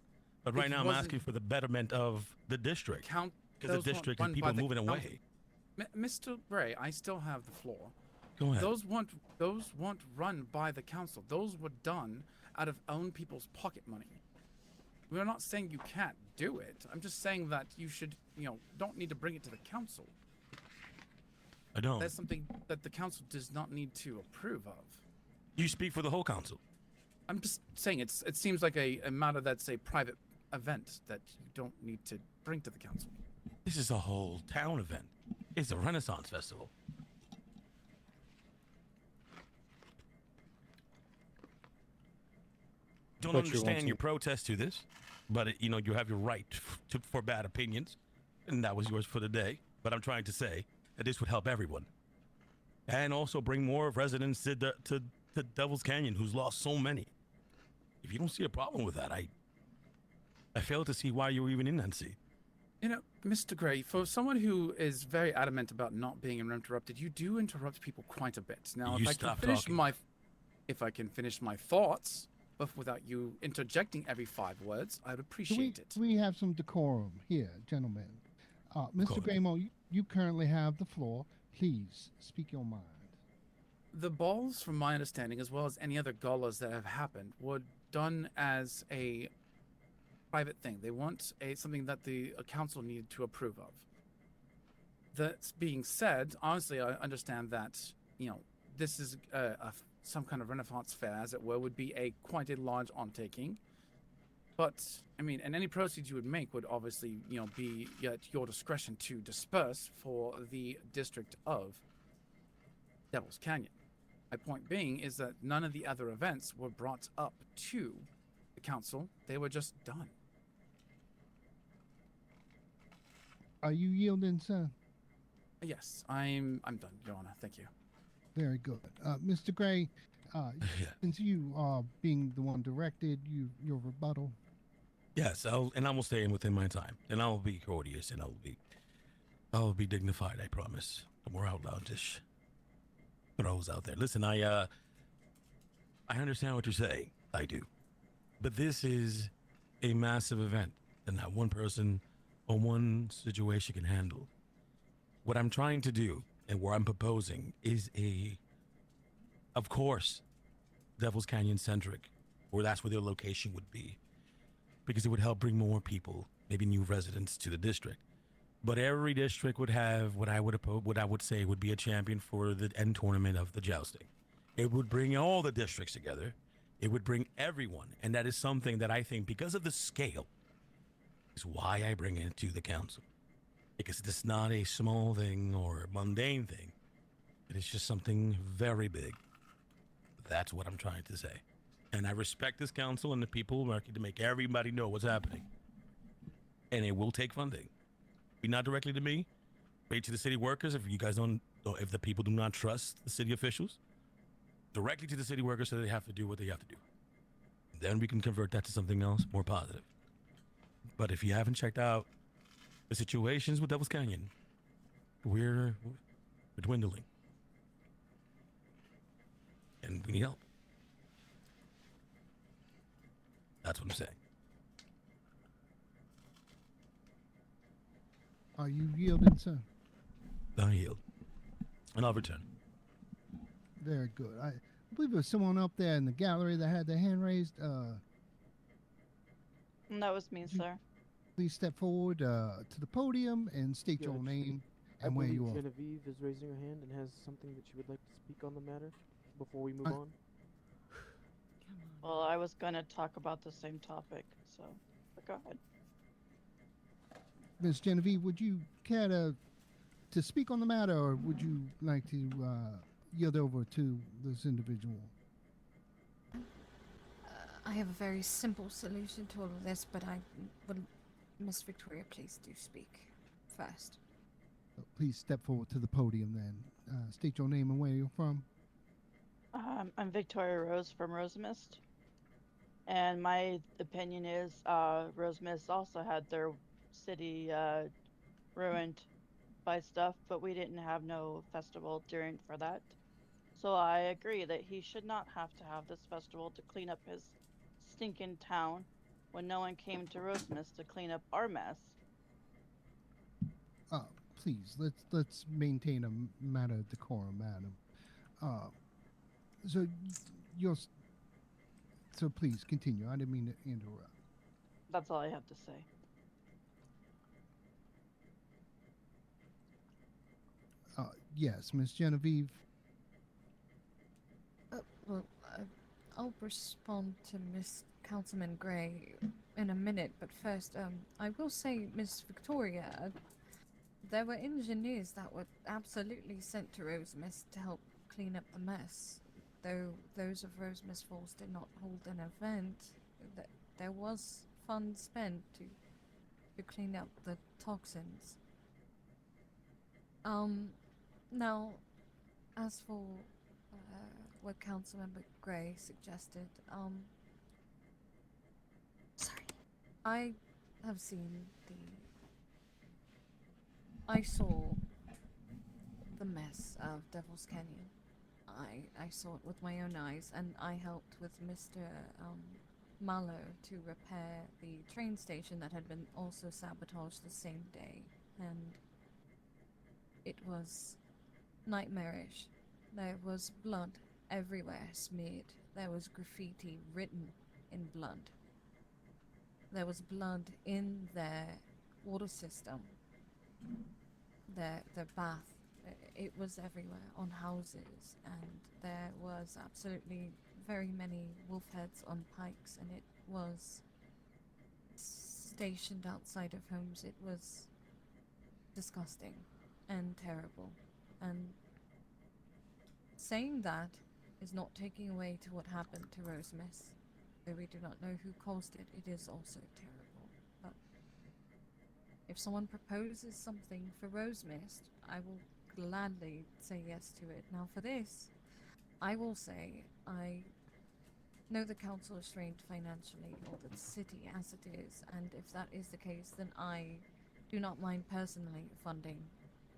But right now I'm asking for the betterment of the district. Because the district and people moving away. Mr. Bray, I still have the floor. Go ahead. Those weren't run by the council. Those were done out of own people's pocket money. We're not saying you can't do it. I'm just saying that you should, don't need to bring it to the council. I don't. That's something that the council does not need to approve of. You speak for the whole council. I'm just saying it seems like a matter that's a private event that you don't need to bring to the council. This is a whole town event. It's a Renaissance festival. Don't understand your protest to this, but you have your right for bad opinions, and that was yours for the day. But I'm trying to say that this would help everyone, and also bring more residents to Devil's Canyon, who's lost so many. If you don't see a problem with that, I fail to see why you're even in NC. Mr. Gray, for someone who is very adamant about not being interrupted, you do interrupt people quite a bit. Now, if I can finish my thoughts, but without you interjecting every 5 words, I'd appreciate it. We have some decorum here, gentlemen. Mr. Graymo, you currently have the floor. Please speak your mind. The balls, from my understanding, as well as any other galas that have happened, were done as a private thing. They weren't something that the council needed to approve of. That being said, honestly, I understand that, this is some kind of Renaissance fair, as it were, would be quite a large undertaking. But, and any proceeds you would make would obviously, be at your discretion to disperse for the district of Devil's Canyon. My point being is that none of the other events were brought up to the council. They were just done. Are you yielding, sir? Yes, I'm done, Your Honor. Thank you. Very good. Mr. Gray, since you are being the one directed, your rebuttal. Yes, I will stay in within my time, and I will be courteous, and I will be dignified. I promise. No more outlandish throws out there. Listen, I understand what you're saying. I do, but this is a massive event, and not one person or one situation can handle. What I'm trying to do and what I'm proposing is a Of course, Devil's Canyon centric, or that's where their location would be, because it would help bring more people, maybe new residents, to the district. But every district would have what I would say would be a champion for the end tournament of the jousting. It would bring all the districts together. It would bring everyone, and that is something that I think, because of the scale, is why I bring it to the council. Because it's not a small thing or a mundane thing. It is just something very big. That's what I'm trying to say. And I respect this council and the people working to make everybody know what's happening. And it will take funding. Be not directly to me, maybe to the city workers if you guys don't, or if the people do not trust the city officials. Directly to the city workers so they have to do what they have to do. Then we can convert that to something else more positive. But if you haven't checked out the situations with Devil's Canyon, we're dwindling. And we need help. That's what I'm saying. Are you yielding, sir? I yield. And I'll return. Very good. I believe there was someone up there in the gallery that had their hand raised. That was me, sir. Please step forward to the podium and state your name and where you are. Genevieve is raising her hand and has something that she would like to speak on the matter before we move on. Well, I was going to talk about the same topic, so but go ahead. Ms. Genevieve, would you care to speak on the matter, or would you like to yield over to this individual? I have a very simple solution to all of this, but I would, Miss Victoria, please do speak first. Please step forward to the podium then. State your name and where you're from. I'm Victoria Rose from Rosemist. And my opinion is Rosemist also had their city ruined by stuff, but we didn't have no festival for that. So I agree that he should not have to have this festival to clean up his stinking town when no one came to Rosemist to clean up our mess. Please, let's maintain a matter of decorum, madam. So please continue. I didn't mean to interrupt. That's all I have to say. Yes, Miss Genevieve. I'll respond to Miss Councilman Gray in a minute, but first, I will say, Miss Victoria, there were engineers that were absolutely sent to Rosemist to help clean up the mess. Though those of Rosemist Falls did not hold an event, there was funds spent to clean up the toxins. Now, as for what Councilmember Gray suggested, I have seen I saw the mess of Devil's Canyon. I saw it with my own eyes, and I helped with Mr. Mallow to repair the train station that had been also sabotaged the same day, and it was nightmarish. There was blood everywhere smeared. There was graffiti written in blood. There was blood in their water system, their bath. It was everywhere, on houses, and there was absolutely very many wolf heads on pikes, and it was stationed outside of homes. It was disgusting and terrible. And saying that is not taking away to what happened to Rosemist. Though we do not know who caused it, it is also terrible. But if someone proposes something for Rosemist, I will gladly say yes to it. Now for this, I will say I know the council is strained financially, or the city as it is, and if that is the case, then I do not mind personally funding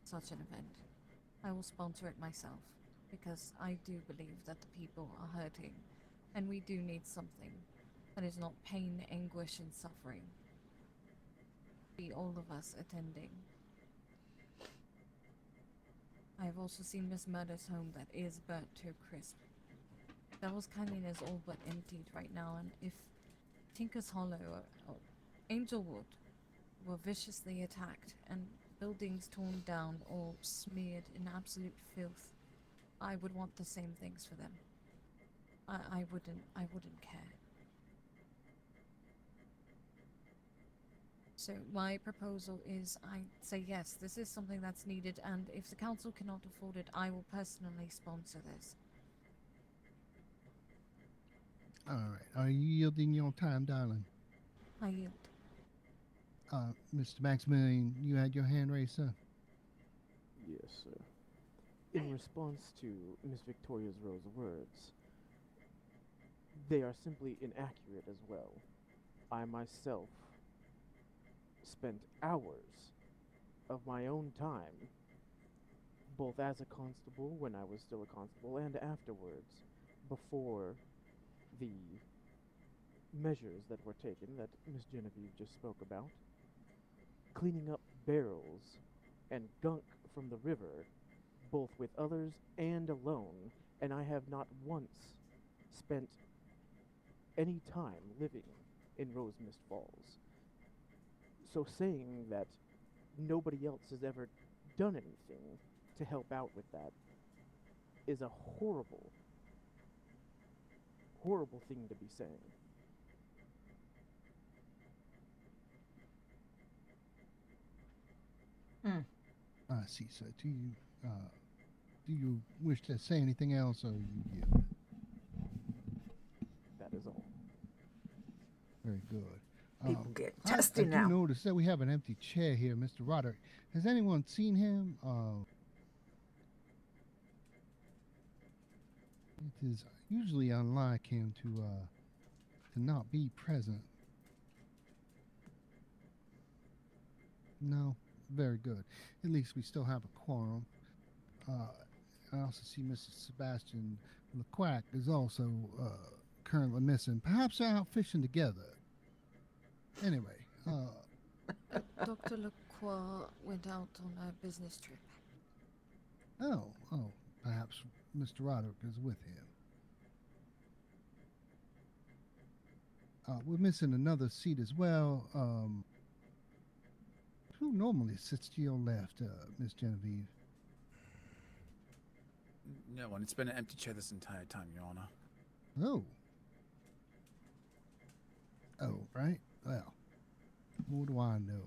such an event. I will sponsor it myself, because I do believe that the people are hurting, and we do need something that is not pain, anguish, and suffering. Be all of us attending. I have also seen Miss Murder's home that is burnt to a crisp. Devil's Canyon is all but emptied right now, and if Tinker's Hollow or Angelwood were viciously attacked and buildings torn down or smeared in absolute filth, I would want the same things for them. I wouldn't care. So my proposal is I say yes, this is something that's needed, and if the council cannot afford it, I will personally sponsor this. All right. Are you yielding your time, darling? I yield. Mr. Maximilian, you had your hand raised, sir. Yes, sir. In response to Miss Victoria's Rose words, they are simply inaccurate as well. I myself spent hours of my own time, both as a constable when I was still a constable and afterwards, before the measures that were taken that Miss Genevieve just spoke about, cleaning up barrels and gunk from the river, both with others and alone, and I have not once spent any time living in Rosemist Falls. So saying that nobody else has ever done anything to help out with that is a horrible, horrible thing to be saying. I see, sir. Do you wish to say anything else, or you yield? That is all. Very good. People get I testy do now. notice that we have an empty chair here, Mr. Roderick. Has anyone seen him? It is usually unlike him to not be present. No, very good. At least we still have a quorum. I also see Mrs. Sebastian LeQuack is also currently missing. Perhaps they're out fishing together. Anyway, Dr. Lacroix went out on a business trip. oh, perhaps Mr. Roderick is with him. We're missing another seat as well. Who normally sits to your left, Miss Genevieve? No one. It's been an empty chair this entire time, Your Honor. Oh. Oh, right. Well, what do I know?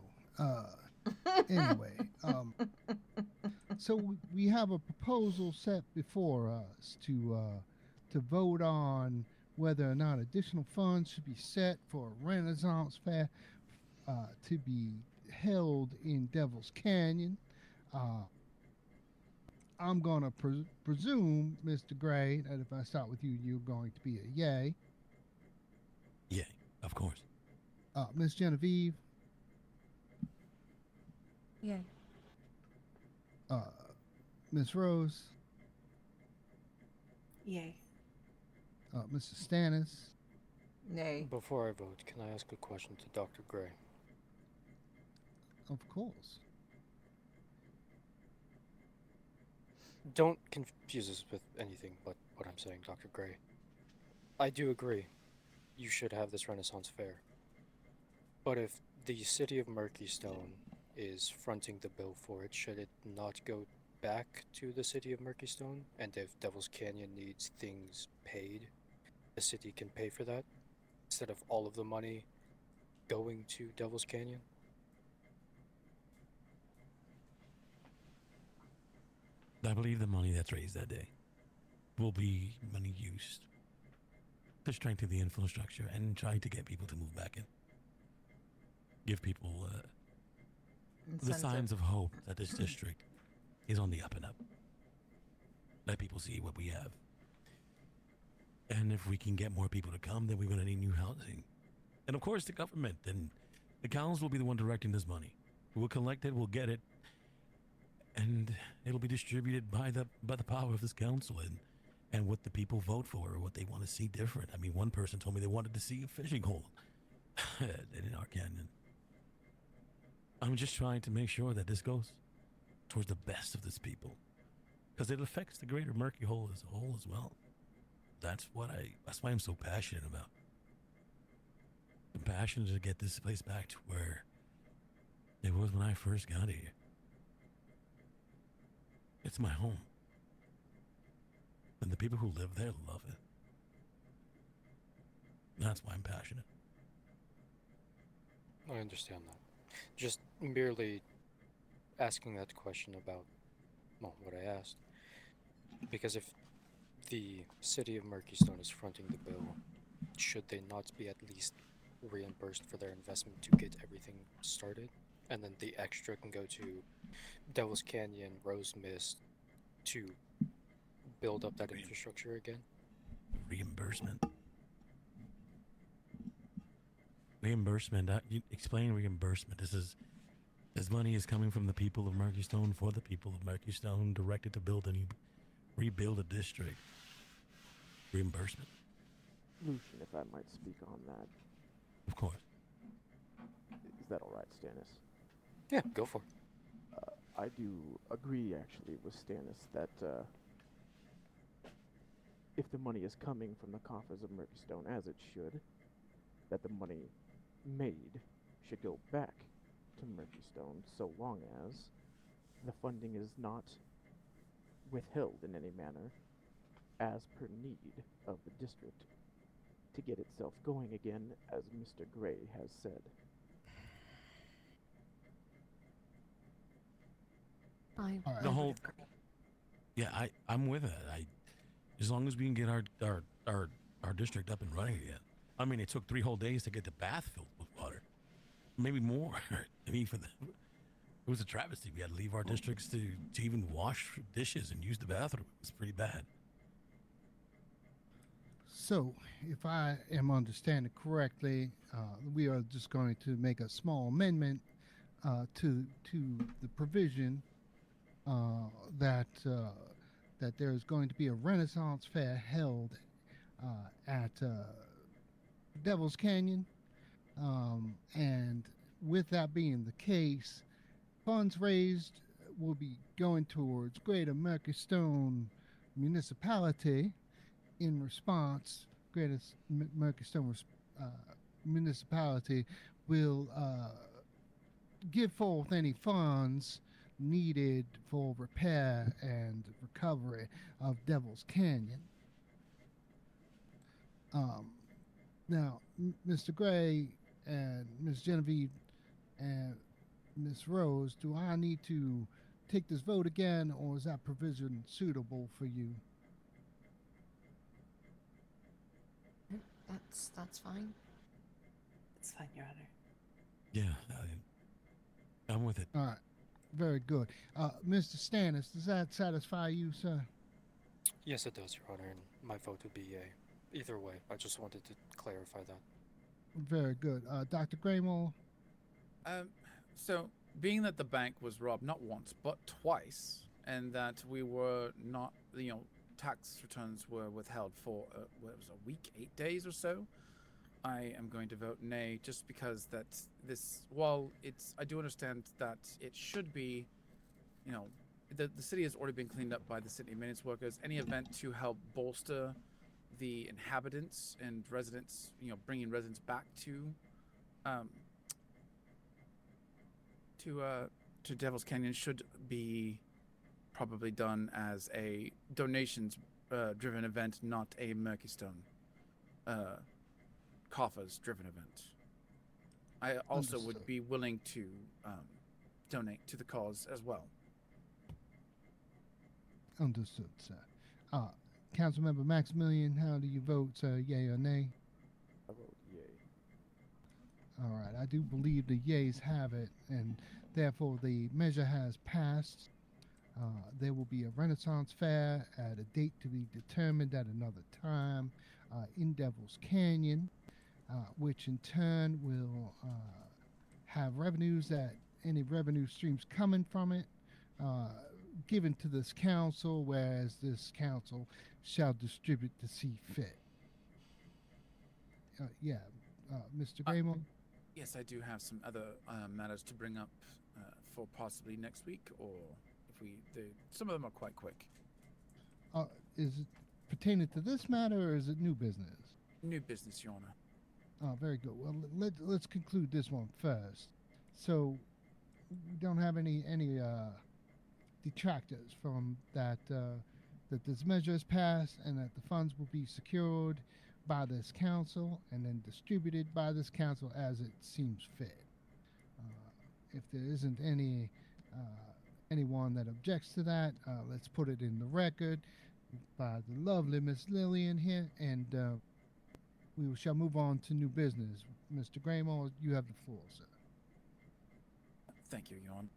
Anyway, so we have a proposal set before us to vote on whether or not additional funds should be set for a Renaissance Fair to be held in Devil's Canyon. I'm going to presume, Mr. Gray, that if I start with you, you're going to be a yay. Yay, of course. Miss Genevieve? Yay. Miss Rose? Yay. Mrs. Stannis? Nay. Before I vote, can I ask a question to Dr. Gray? Of course. Don't confuse this with anything but what I'm saying, Dr. Gray. I do agree. You should have this Renaissance Fair. But if the city of Murkeystone is fronting the bill for it, should it not go back to the city of Murkeystone? And if Devil's Canyon needs things paid, the city can pay for that instead of all of the money going to Devil's Canyon? I believe the money that's raised that day will be money used to strengthen the infrastructure and try to get people to move back in. Give people the signs of hope that this district is on the up and up. Let people see what we have. And if we can get more people to come, then we're going to need new housing. And of course, the government and the council will be the one directing this money. We'll collect it, we'll get it, and it'll be distributed by the power of this council and what the people vote for or what they want to see different. I mean, one person told me they wanted to see a fishing hole in our canyon. I'm just trying to make sure that this goes towards the best of this people, because it affects the greater Murky Hole as a whole as well. That's why I'm so passionate about. I'm passionate to get this place back to where it was when I first got here. It's my home. And the people who live there love it. That's why I'm passionate. I understand that. Just merely asking that question about, well, what I asked. Because if the city of Murkystone is fronting the bill, should they not be at least reimbursed for their investment to get everything started? And then the extra can go to Devil's Canyon, Rose Mist to build up that infrastructure again? Reimbursement. Reimbursement. Explain reimbursement. This money is coming from the people of Murkystone for the people of Murkystone, directed to rebuild a district. Reimbursement. Lucian, if I might speak on that. Of course. Is that all right, Stannis? Yeah, go for it. I do agree, actually, with Stannis that if the money is coming from the coffers of Murkystone, as it should, that the money made should go back to Murkystone, so long as the funding is not withheld in any manner, as per need of the district, to get itself going again, as Mr. Gray has said. The whole. Yeah, I'm with it. As long as we can get our district up and running again. I mean, it took 3 whole days to get the bath filled with water, maybe more. I mean, it was a travesty. We had to leave our districts to even wash dishes and use the bathroom. It was pretty bad. So, if I am understanding correctly, we are just going to make a small amendment to the provision that there's going to be a Renaissance fair held at Devil's Canyon, and with that being the case, funds raised will be going towards Greater Murkystone Municipality. In response, Greater Murkystone Municipality will give forth any funds needed for repair and recovery of Devil's Canyon. Now, Mr. Gray and Ms. Genevieve and Ms. Rose, do I need to take this vote again, or is that provision suitable for you? That's fine. It's fine, Your Honor. Yeah, I'm with it. All right, very good. Mr. Stannis, does that satisfy you, sir? Yes, it does, Your Honor, and my vote would be yay. Either way, I just wanted to clarify that. Very good. Dr. Graymore? So, being that the bank was robbed not once, but twice, and that we were not, tax returns were withheld for, what was it, a week, 8 days or so, I am going to vote nay, just because that while I do understand that it should be, the city has already been cleaned up by the city maintenance workers. Any event to help bolster the inhabitants and residents, bringing residents back to Devil's Canyon should be probably done as a donations driven event, not a Murkystone coffers driven event. I also would be willing to donate to the cause as well. Understood, sir. Councilmember Maximilian, how do you vote, sir? Yay or nay? I vote yay. All right, I do believe the yays have it, and therefore the measure has passed. There will be a Renaissance fair at a date to be determined at another time in Devil's Canyon, which in turn will have any revenue streams coming from it given to this council, whereas this council shall distribute to see fit. Mr. Graymore? Yes, I do have some other matters to bring up for possibly next week, or if some of them are quite quick. pertaining to this matter, or is it new business? New business, Your Honor. Oh, very good. Well, let's conclude this one first. So we don't have any detractors from that that this measure is passed and that the funds will be secured by this council and then distributed by this council as it seems fit. If there isn't anyone that objects to that, let's put it in the record by the lovely Miss Lillian here, and we shall move on to new business. Mr. Graymore, you have the floor, sir. Thank you, Your Honor.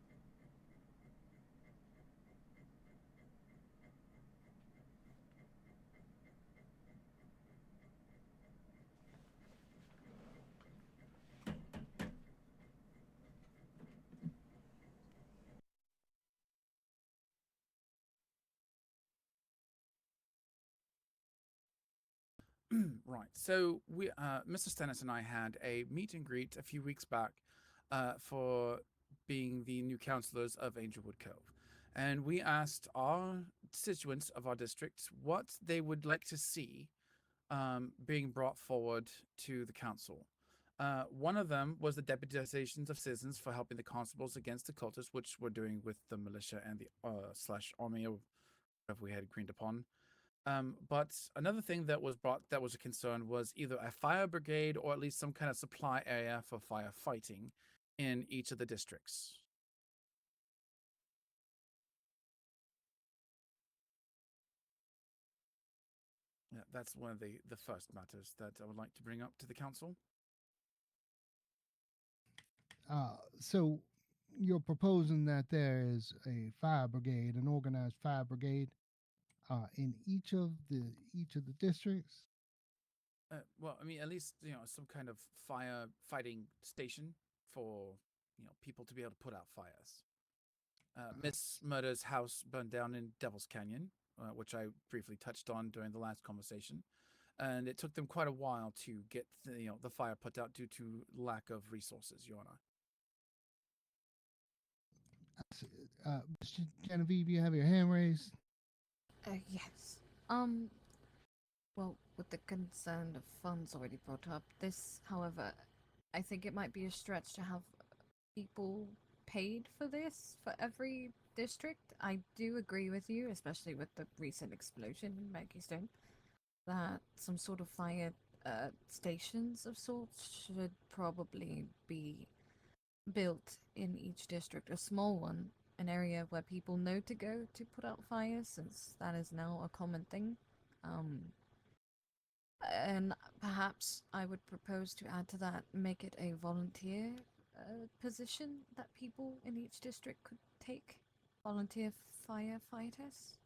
Right. So we, Mr. Stennis and I had a meet and greet a few weeks back for being the new councillors of Angelwood Cove. And we asked our constituents of our districts what they would like to see being brought forward to the council. One of them was the deputizations of citizens for helping the constables against the cultists, which we're doing with the militia and the slash army, or whatever we had agreed upon. But another thing that was brought that was a concern was either a fire brigade or at least some kind of supply area for firefighting in each of the districts. Yeah, that's one of the first matters that I would like to bring up to the council. So you're proposing that there is a fire brigade, an organized fire brigade, in each of the districts. Well, I mean, at least some kind of firefighting station for people to be able to put out fires. Miss Murder's house burned down in Devil's Canyon, which I briefly touched on during the last conversation, and it took them quite a while to get the fire put out due to lack of resources, Your Honor. Mr. Genevieve, you have your hand raised. Yes. Well, with the concern of funds already brought up, this, however, I think it might be a stretch to have people paid for this for every district. I do agree with you, especially with the recent explosion in Mankystone, that some sort of fire stations of sorts should probably be built in each district. A small one, an area where people know to go to put out fires, since that is now a common thing. And perhaps I would propose to add to that, make it a volunteer position that people in each district could take. Volunteer firefighters.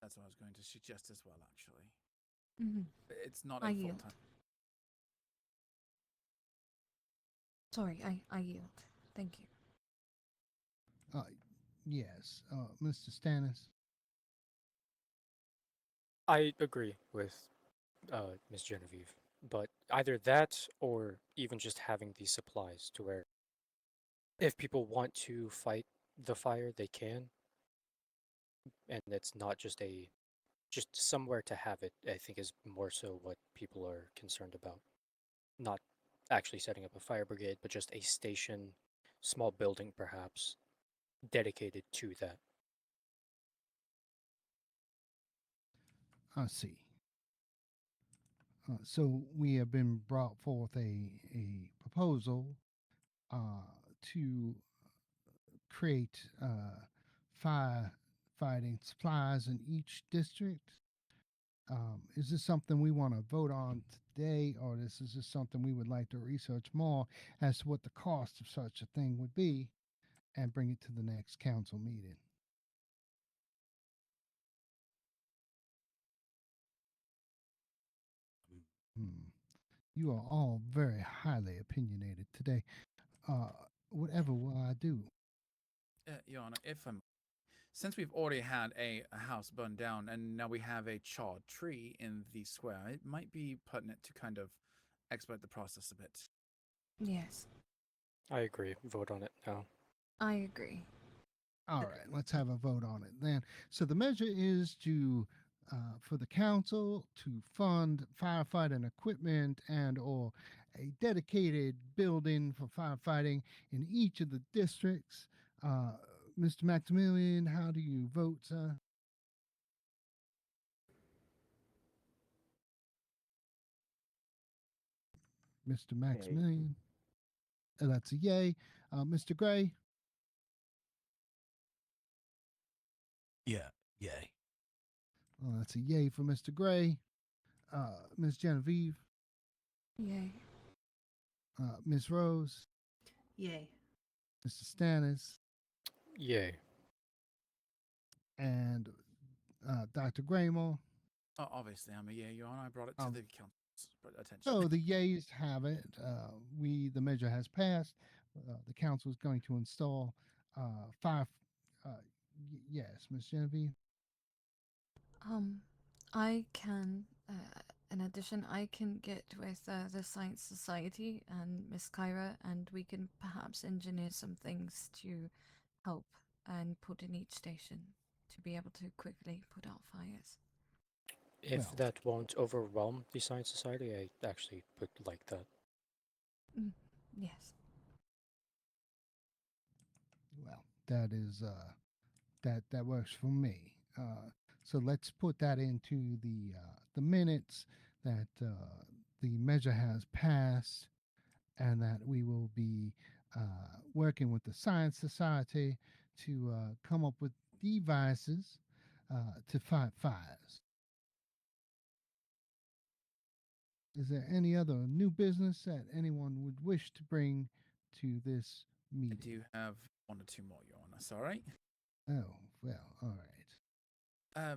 That's what I was going to suggest as well, actually. Mm-hmm. It's not I a yield. full-time. Sorry, I yield. Thank you. Yes, Mr. Stannis. I agree with Ms. Genevieve, but either that or even just having these supplies to where if people want to fight the fire, they can, and it's not just somewhere to have it, I think is more so what people are concerned about. Not actually setting up a fire brigade, but just a station, small building perhaps, dedicated to that. I see. So we have been brought forth a proposal to create firefighting supplies in each district. Is this something we want to vote on today, or this is just something we would like to research more as to what the cost of such a thing would be and bring it to the next council meeting? You are all very highly opinionated today. Whatever will I do? Your Honor, since we've already had a house burned down and now we have a charred tree in the square, it might be pertinent to kind of expedite the process a bit. Yes. I agree. Vote on it now. I agree. All right, let's have a vote on it then. So the measure is to for the council to fund firefighting equipment and or a dedicated building for firefighting in each of the districts. Mr. Maximilian, how do you vote, sir? Mr. Maximilian? That's a yay. Mr. Gray? Yeah, yay. Well, that's a yay for Mr. Gray. Ms. Genevieve? Yay. Ms. Rose? Yay. Mr. Stannis? Yay. And Dr. Graymore? Obviously, I'm a yeah, Your Honor. I brought it to the council's attention. So the yeas have it. The measure has passed. The council is going to install five. Yes, Ms. Genevieve? I can, in addition, I can get with the Science Society and Miss Kyra, and we can perhaps engineer some things to help and put in each station to be able to quickly put out fires. If that won't overwhelm the Science Society, I actually would like that. Yes. Well, that is that works for me. So let's put that into the minutes that the measure has passed, and that we will be working with the Science Society to come up with devices to fight fires. Is there any other new business that anyone would wish to bring to this meeting? I do have one or two more, Your Honor. All right. Oh, well, all right.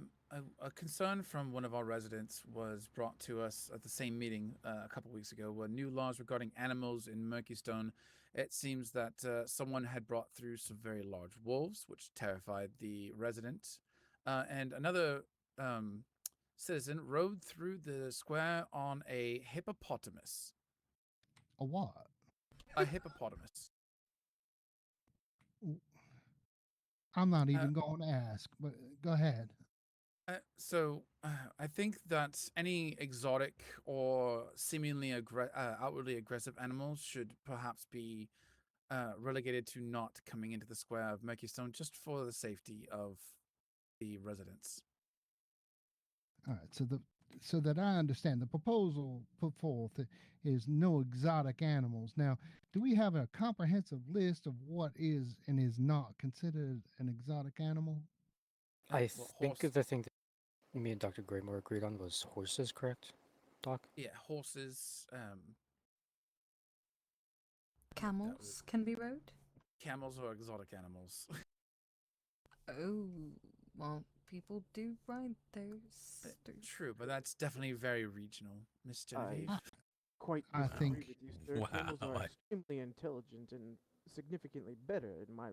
A concern from one of our residents was brought to us at the same meeting a couple weeks ago were new laws regarding animals in Murkeystone. It seems that someone had brought through some very large wolves, which terrified the resident. And another citizen rode through the square on a hippopotamus. A what? A hippopotamus. I'm not even going to ask, but go ahead. I think that any exotic or seemingly outwardly aggressive animals should perhaps be relegated to not coming into the square of Murkeystone just for the safety of the residents. All right, so that I understand, the proposal put forth is no exotic animals. Now, do we have a comprehensive list of what is and is not considered an exotic animal? I think the thing that me and Dr. Graymore agreed on was horses, correct, Doc? Yeah, horses. Camels can be rode? Camels are exotic animals. Oh, well, people do ride those. True, but that's definitely very regional, Miss Genevieve. Quite I disagree think- with you, sir. Camels are extremely intelligent and significantly better, in my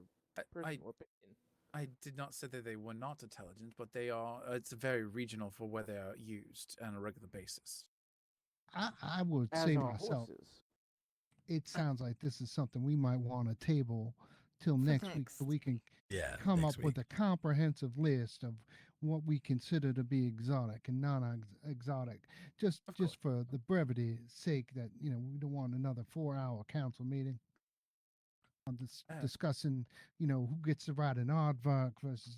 personal opinion. I did not say that they were not intelligent, but they are. It's very regional for where they are used on a regular basis. I would As say to are myself, horses. it sounds like this is something we might want to table till next week, so we can come up with a comprehensive list of what we consider to be exotic and non-exotic. Just for the brevity's sake, that we don't want another 4-hour council meeting on discussing who gets to ride an aardvark versus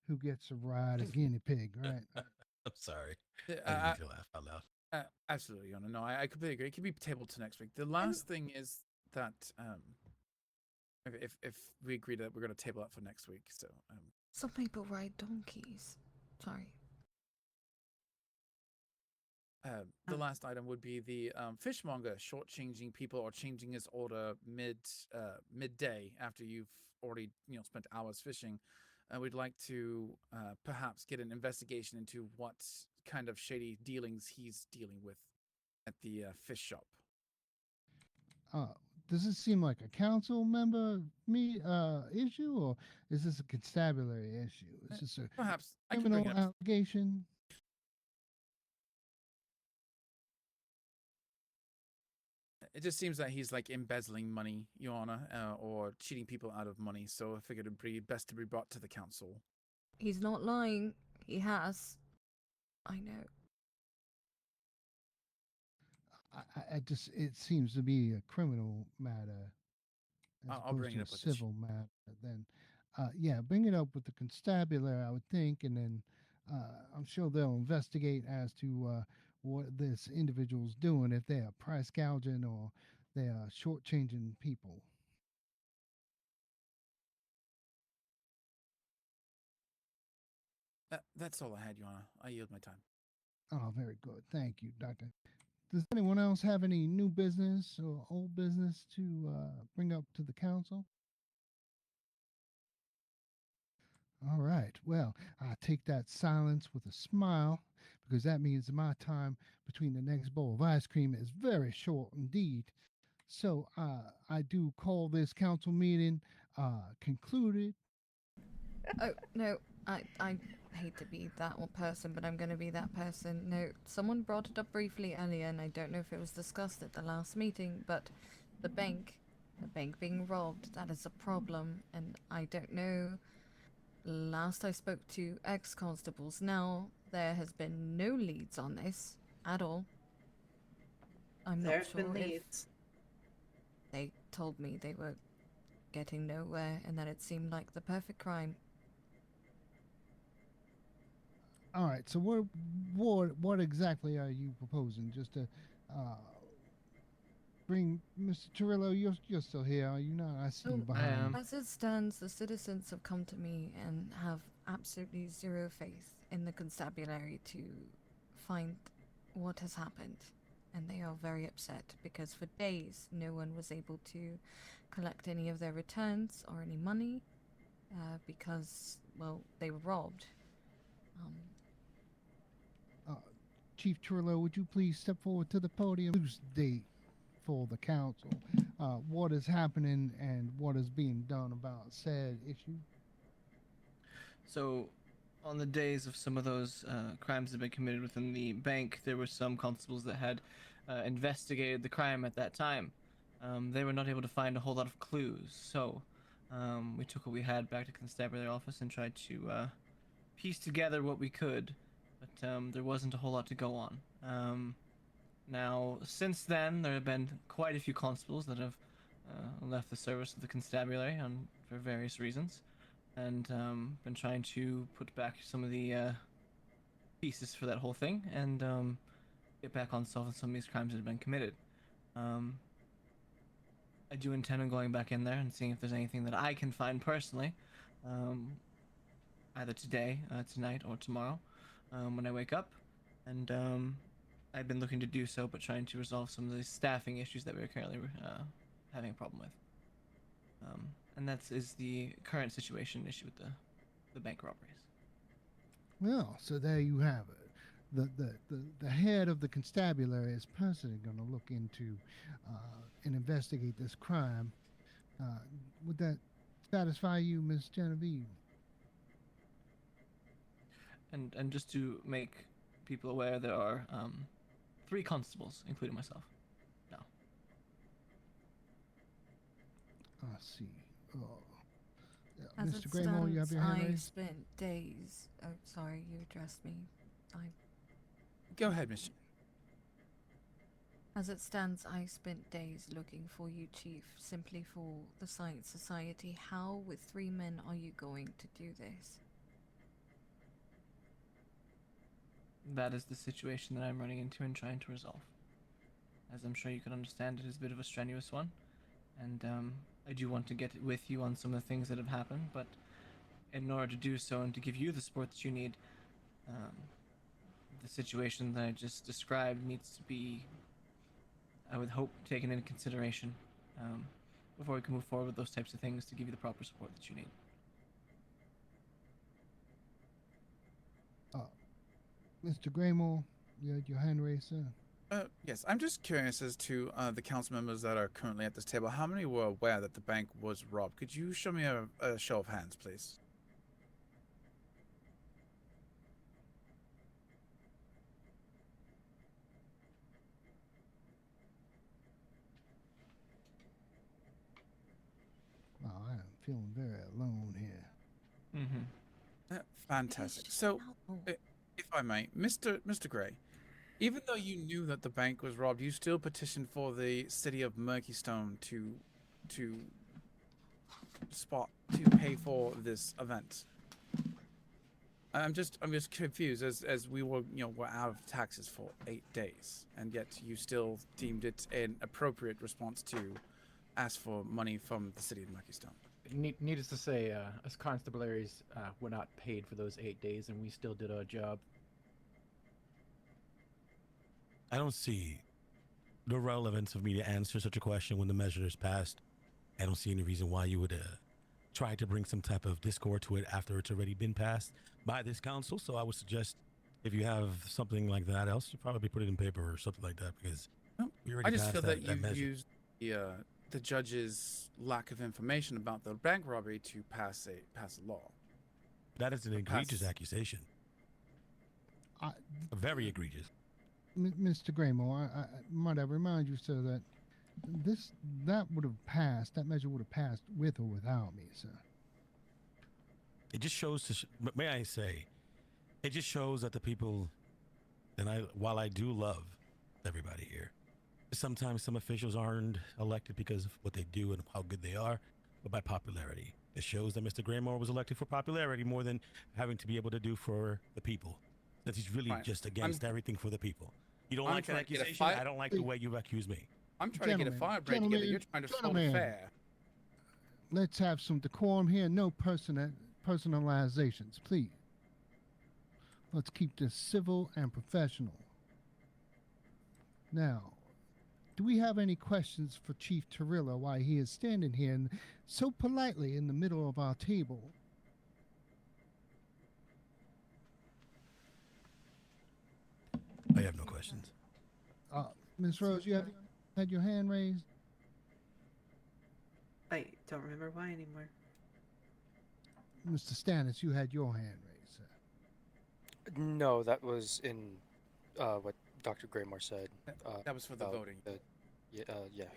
who gets to ride a guinea pig, right? I'm sorry. I Yeah, didn't mean to laugh out loud. Absolutely, Yana. No, I completely agree. It can be tabled to next week. The last thing is that if we agree that we're going to table that for next week, so Some people ride donkeys. Sorry. the last item would be the fishmonger shortchanging people or changing his order midday after you've already spent hours fishing. We'd like to perhaps get an investigation into what kind of shady dealings he's dealing with at the fish shop. Does this seem like a council member issue, or is this a constabulary issue? Is this a Perhaps I can bring criminal it up. allegation? It just seems that he's like embezzling money, Your Honor, or cheating people out of money. So I figured it'd be best to be brought to the council. He's not lying. He has. I know. I just, it seems to be a criminal matter as I'll opposed bring to it a up with the civil matter. Then, yeah, bring it up with the constabulary, I would think, and then I'm sure they'll investigate as to what this individual's doing, if they are price gouging or they are shortchanging people. That's all I had, Your Honor. I yield my time. Oh, very good. Thank you, Doctor. Does anyone else have any new business or old business to bring up to the council? All right. Well, I take that silence with a smile because that means my time between the next bowl of ice cream is very short indeed. So I do call this council meeting concluded. Oh, no, I hate to be that one person, but I'm going to be that person. No, someone brought it up briefly earlier, and I don't know if it was discussed at the last meeting, but the bank being robbed, that is a problem, and I don't know. Last I spoke to ex-constables now, there has been no leads on this at all. I'm There not have been sure if leads. they told me they were getting nowhere and that it seemed like the perfect crime. All right. So what exactly are you proposing? Just to bring Mr. Torillo, you're still here, are you not? I see you behind me. As it stands, the citizens have come to me and have absolutely zero faith in the constabulary to find what has happened. And they are very upset because for days no one was able to collect any of their returns or any money because, well, they were robbed. Chief Torillo, would you please step forward to the podium? News date for the council. What is happening and what is being done about said issue? So, on the days of some of those crimes that have been committed within the bank, there were some constables that had investigated the crime at that time. They were not able to find a whole lot of clues, so we took what we had back to the constabulary office and tried to piece together what we could, but there wasn't a whole lot to go on. Now, since then, there have been quite a few constables that have left the service of the constabulary for various reasons, and been trying to put back some of the pieces for that whole thing and get back on solving some of these crimes that have been committed. I do intend on going back in there and seeing if there's anything that I can find personally, either today, tonight, or tomorrow when I wake up. And I've been looking to do so, but trying to resolve some of the staffing issues that we're currently having a problem with. And that is the current situation issue with the bank robberies. Well, so there you have it. The head of the constabulary is personally going to look into and investigate this crime. Would that satisfy you, Miss Genevieve? And just to make people aware, there are 3 constables, including myself. No. I see. As Mr. it Graymore, you have stands, your hand I raised? spent days. Oh, sorry, you addressed me. Go ahead, Miss. As it stands, I spent days looking for you, Chief, simply for the Science Society. How, with 3 men, are you going to do this? That is the situation that I'm running into and trying to resolve. As I'm sure you can understand, it is a bit of a strenuous one, and I do want to get with you on some of the things that have happened, but in order to do so and to give you the support that you need, the situation that I just described needs to be, I would hope, taken into consideration before we can move forward with those types of things to give you the proper support that you need. Mr. Graymore, you had your hand raised, sir. Yes, I'm just curious as to the council members that are currently at this table. How many were aware that the bank was robbed? Could you show me a show of hands, please? Oh, I am feeling very alone here. Fantastic. So, If I may, Mr. Gray, even though you knew that the bank was robbed, you still petitioned for the city of Murkystone to pay for this event. I'm just confused as we were out of taxes for 8 days, and yet you still deemed it an appropriate response to ask for money from the city of Murkystone. Needless to say, us constabularies were not paid for those 8 days, and we still did our job. I don't see the relevance of me to answer such a question when the measure is passed. I don't see any reason why you would try to bring some type of discord to it after it's already been passed by this council. So I would suggest if you have something like that else, you probably put it in paper or something like that, because we already I just passed feel that you've measure. used the judge's lack of information about the bank robbery to pass a law. That is an egregious accusation. Very egregious. Mr. Graymore, I might I remind you, sir, that that would have passed. That measure would have passed with or without me, sir. It just shows may I say, it just shows that the people, and while I do love everybody here, sometimes some officials aren't elected because of what they do and how good they are, but by popularity. It shows that Mr. Graymore was elected for popularity more than having to be able to do for the people. That he's really just against everything for the people. You don't like that accusation? I don't like the way you accuse me. I'm trying to get a fire break together. You're trying to fall fair. Let's have some decorum here. No personalizations, please. Let's keep this civil and professional. Now, do we have any questions for Chief Tarilla while he is standing here so politely in the middle of our table? I have no questions. Ms. Rose, you had your hand raised? I don't remember why anymore. Mr. Stannis, you had your hand raised, sir. No, that was in what Dr. Graymore said. That was for the voting.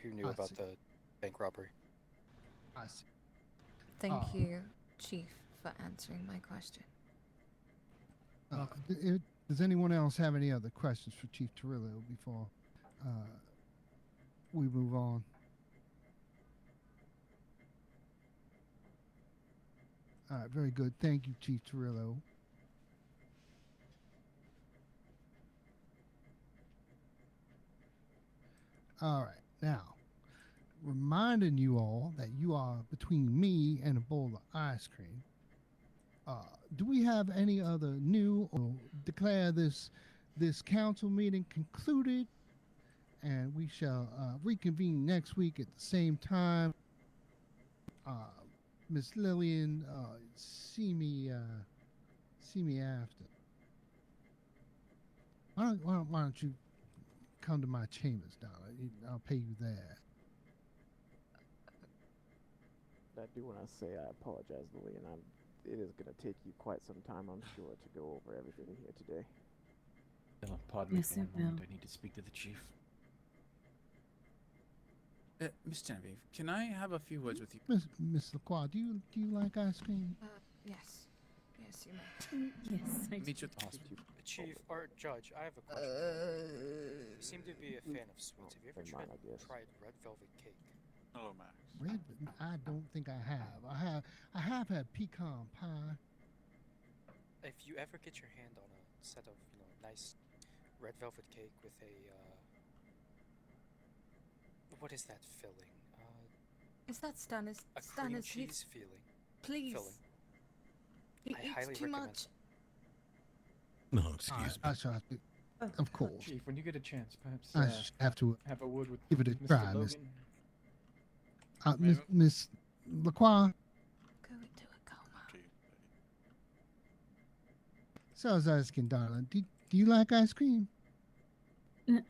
Who knew about the bank robbery? I see. Thank you, Chief, for answering my question. Does anyone else have any other questions for Chief Tarilla before we move on? All right, very good. Thank you, Chief Tarilla. All right, now, reminding you all that you are between me and a bowl of ice cream. Do we have any other new or declare this council meeting concluded, and we shall reconvene next week at the same time. Miss Lillian, see me after. Why don't you come to my chambers, darling? I'll pay you there. I do want to say I apologize, Lillian. It is going to take you quite some time, I'm sure, to go over everything here today. Pardon me Yes, for it one moment. will. I need to speak to the chief. Miss Genevieve, can I have a few words with you? Miss Lacroix, do you like ice cream? Yes. Yes, you may. Yes, I Meet you at the hospital. Chief or Judge, I have a question. You seem to be a fan of sweets. Have you ever tried red velvet cake? Hello, Max. I don't think I have. I have had pecan pie. If you ever get your hand on a set of nice red velvet cake with a what is that filling? Is that Stannis? A cream Stannis, cheese feeling. please. Filling. He I eats highly too recommend much. No, excuse me. I shall have to, of course. Chief, when you get a chance, perhaps I have to have a word with give it a Mr. try, Miss. Logan. Miss Lacroix. Go into a coma. So I was asking, darling, do you like ice cream?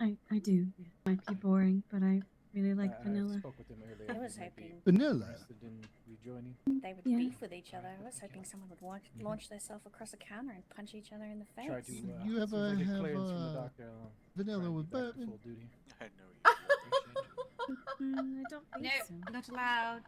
I do. Might be boring, but I really like I vanilla. spoke with him earlier. I was He might be hoping Vanilla? interested in rejoining. they would Yeah. beef with each other. I was hoping someone would launch themselves across a counter and punch each other in the face. Try to, You as soon as ever I get have clearance from the doctor, I'll try vanilla and with get back to bourbon? full duty. I know you. I don't think so. No, not allowed.